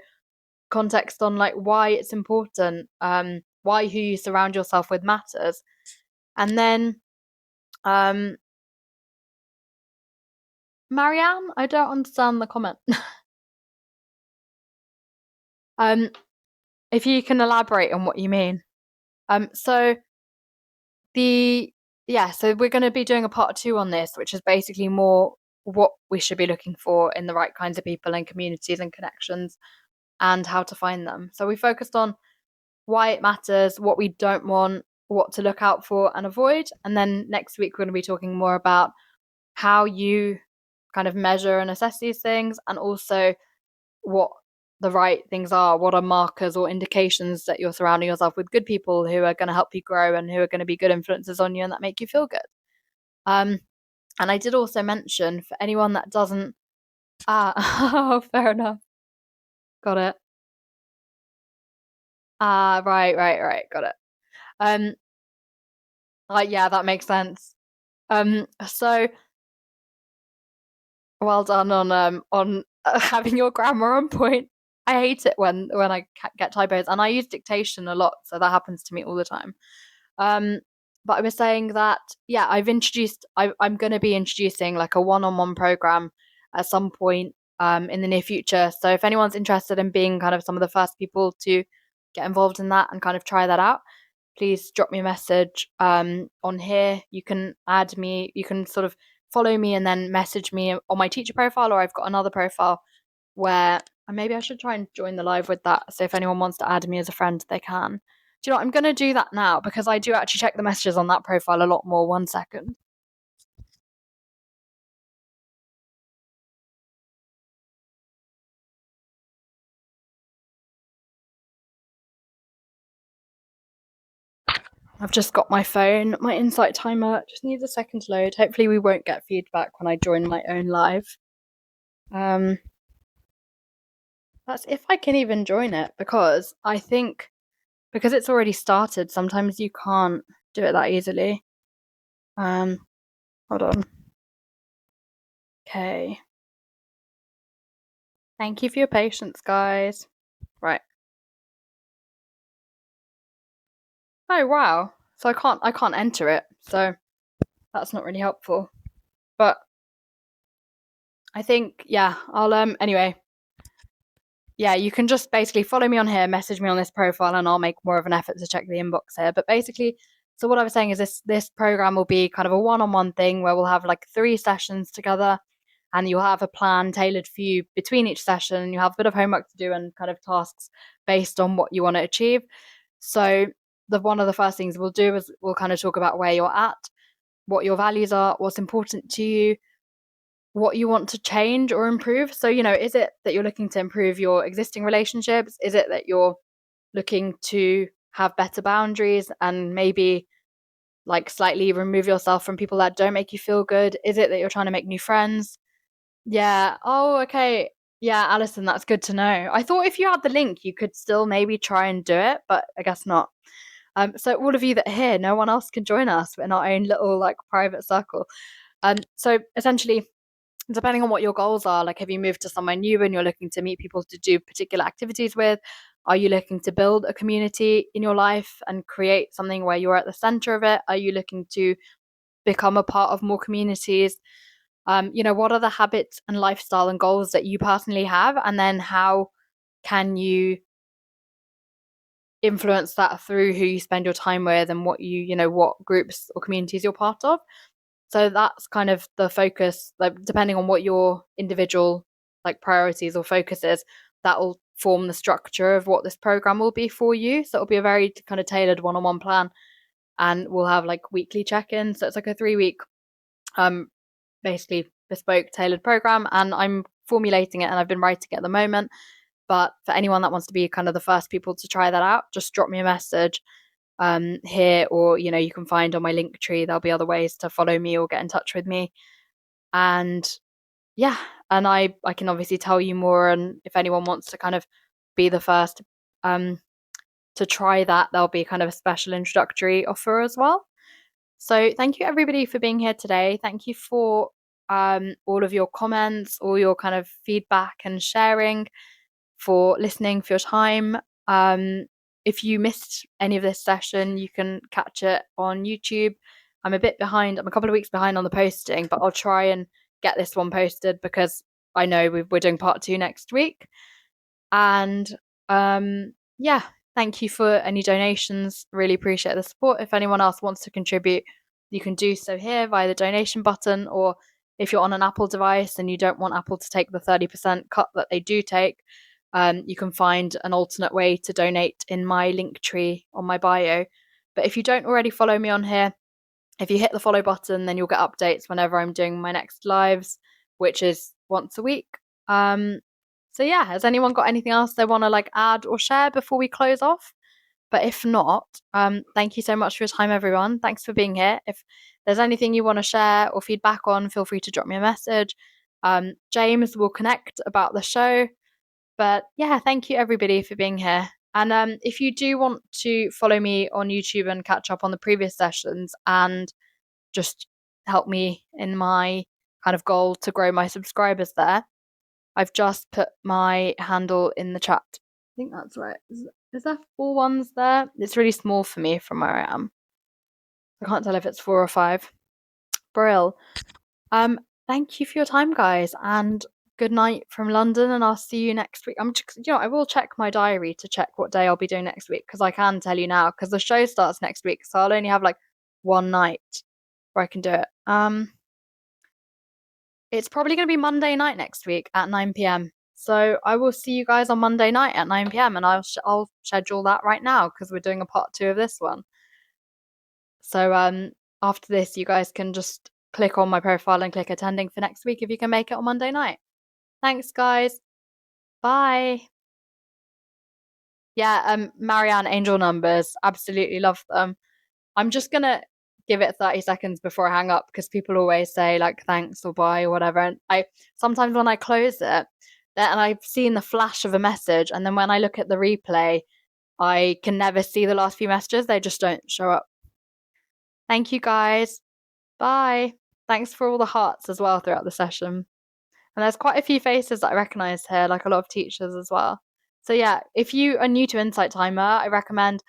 context on like why it's important, why who you surround yourself with matters. And then Marianne, I don't understand the comment. If you can elaborate on what you mean. So we're going to be doing a part 2 on this, which is basically more what we should be looking for in the right kinds of people and communities and connections and how to find them. So we focused on why it matters, what we don't want, what to look out for and avoid. And then next week, we're going to be talking more about how you kind of measure and assess these things, and also what the right things are, what are markers or indications that you're surrounding yourself with good people who are going to help you grow and who are going to be good influences on you and that make you feel good. And I did also mention for anyone that doesn't fair enough. Got it. Right, got it. Yeah, that makes sense. So well done on having your grammar on point. I hate it when I get typos, and I use dictation a lot, so that happens to me all the time. But I was saying that I'm going to be introducing like a one-on-one program at some point in the near future. So if anyone's interested in being kind of some of the first people to get involved in that and kind of try that out, please drop me a message on here. You can add me, you can sort of follow me and then message me on my teacher profile, or I've got another profile where maybe I should try and join the live with that. So if anyone wants to add me as a friend, they can. Do you know what? I'm going to do that now because I do actually check the messages on that profile a lot more. 1 second. I've just got my phone. My insight timer just needs a second to load. Hopefully we won't get feedback when I join my own live. That's if I can even join it, because I think because it's already started, sometimes you can't do it that easily. Hold on. Okay. Thank you for your patience, guys. Right. Oh wow. So I can't enter it. So that's not really helpful. But I think I'll anyway. Yeah, you can just basically follow me on here, message me on this profile, and I'll make more of an effort to check the inbox here. But basically, so what I was saying is this program will be kind of a one-on-one thing where we'll have like 3 sessions together, and you'll have a plan tailored for you between each session, and you have a bit of homework to do and kind of tasks based on what you want to achieve. So one of the first things we'll do is we'll kind of talk about where you're at, what your values are, what's important to you, what you want to change or improve. So, is it that you're looking to improve your existing relationships? Is it that you're looking to have better boundaries and maybe like slightly remove yourself from people that don't make you feel good? Is it that you're trying to make new friends? Yeah. Oh, okay. Yeah, Alison, that's good to know. I thought if you had the link, you could still maybe try and do it, but I guess not. So all of you that are here, no one else can join us. We're in our own little like private circle. So essentially, depending on what your goals are, like have you moved to somewhere new and you're looking to meet people to do particular activities with? Are you looking to build a community in your life and create something where you're at the center of it? Are you looking to become a part of more communities? What are the habits and lifestyle and goals that you personally have? And then how can you influence that through who you spend your time with and what what groups or communities you're part of? So that's kind of the focus, like depending on what your individual like priorities or focus is, that will form the structure of what this program will be for you. So it'll be a very kind of tailored one-on-one plan, and we'll have like weekly check-ins. So it's like a 3-week basically bespoke tailored program, and I'm formulating it and I've been writing it at the moment. But for anyone that wants to be kind of the first people to try that out, just drop me a message here, or you can find on my link tree, there'll be other ways to follow me or get in touch with me. And yeah, and I can obviously tell you more, and if anyone wants to kind of be the first to try that, there'll be kind of a special introductory offer as well. So thank you everybody for being here today. Thank you for all of your comments, all your kind of feedback and sharing, for listening, for your time. If you missed any of this session, you can catch it on YouTube. I'm a bit behind. I'm a couple of weeks behind on the posting, but I'll try and get this one posted because I know we're doing part 2 next week. And yeah, thank you for any donations. Really appreciate the support. If anyone else wants to contribute, you can do so here via the donation button, or if you're on an Apple device and you don't want Apple to take the 30% cut that they do take, you can find an alternate way to donate in my link tree on my bio. But if you don't already follow me on here, if you hit the follow button, then you'll get updates whenever I'm doing my next lives, which is once a week. So yeah, has anyone got anything else they want to like add or share before we close off? But if not, thank you so much for your time, everyone. Thanks for being here. If there's anything you want to share or feedback on, feel free to drop me a message. James will connect about the show. But yeah, thank you everybody for being here. And if you do want to follow me on YouTube and catch up on the previous sessions and just help me in my kind of goal to grow my subscribers there, I've just put my handle in the chat. I think that's right. Is there 4 ones there? It's really small for me from where I am. I can't tell if it's 4 or 5. Brill. Thank you for your time, guys, and good night from London, and I'll see you next week. I will check my diary to check what day I'll be doing next week, because I can tell you now, because the show starts next week, so I'll only have like one night where I can do it. It's probably going to be Monday night next week at 9 p.m. So I will see you guys on Monday night at 9 p.m. and I'll schedule that right now because we're doing a part 2 of this one. So after this, you guys can just click on my profile and click attending for next week if you can make it on Monday night. Thanks, guys. Bye. Yeah, Marianne, angel numbers. Absolutely love them. I'm just going to give it 30 seconds before I hang up because people always say like thanks or bye or whatever. And I sometimes when I close it, and I've seen the flash of a message, and then when I look at the replay, I can never see the last few messages. They just don't show up. Thank you, guys. Bye. Thanks for all the hearts as well throughout the session. And there's quite a few faces that I recognize here, like a lot of teachers as well. So yeah, if you are new to Insight Timer, I recommend,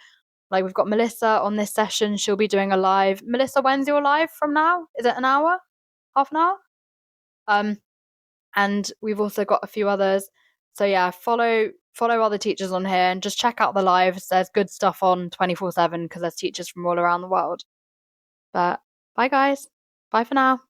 like we've got Melissa on this session. She'll be doing a live. Melissa, when's your live from now? Is it an hour? Half an hour? And we've also got a few others. So yeah, follow other teachers on here and just check out the lives. There's good stuff on 24/7 because there's teachers from all around the world. But bye guys. Bye for now.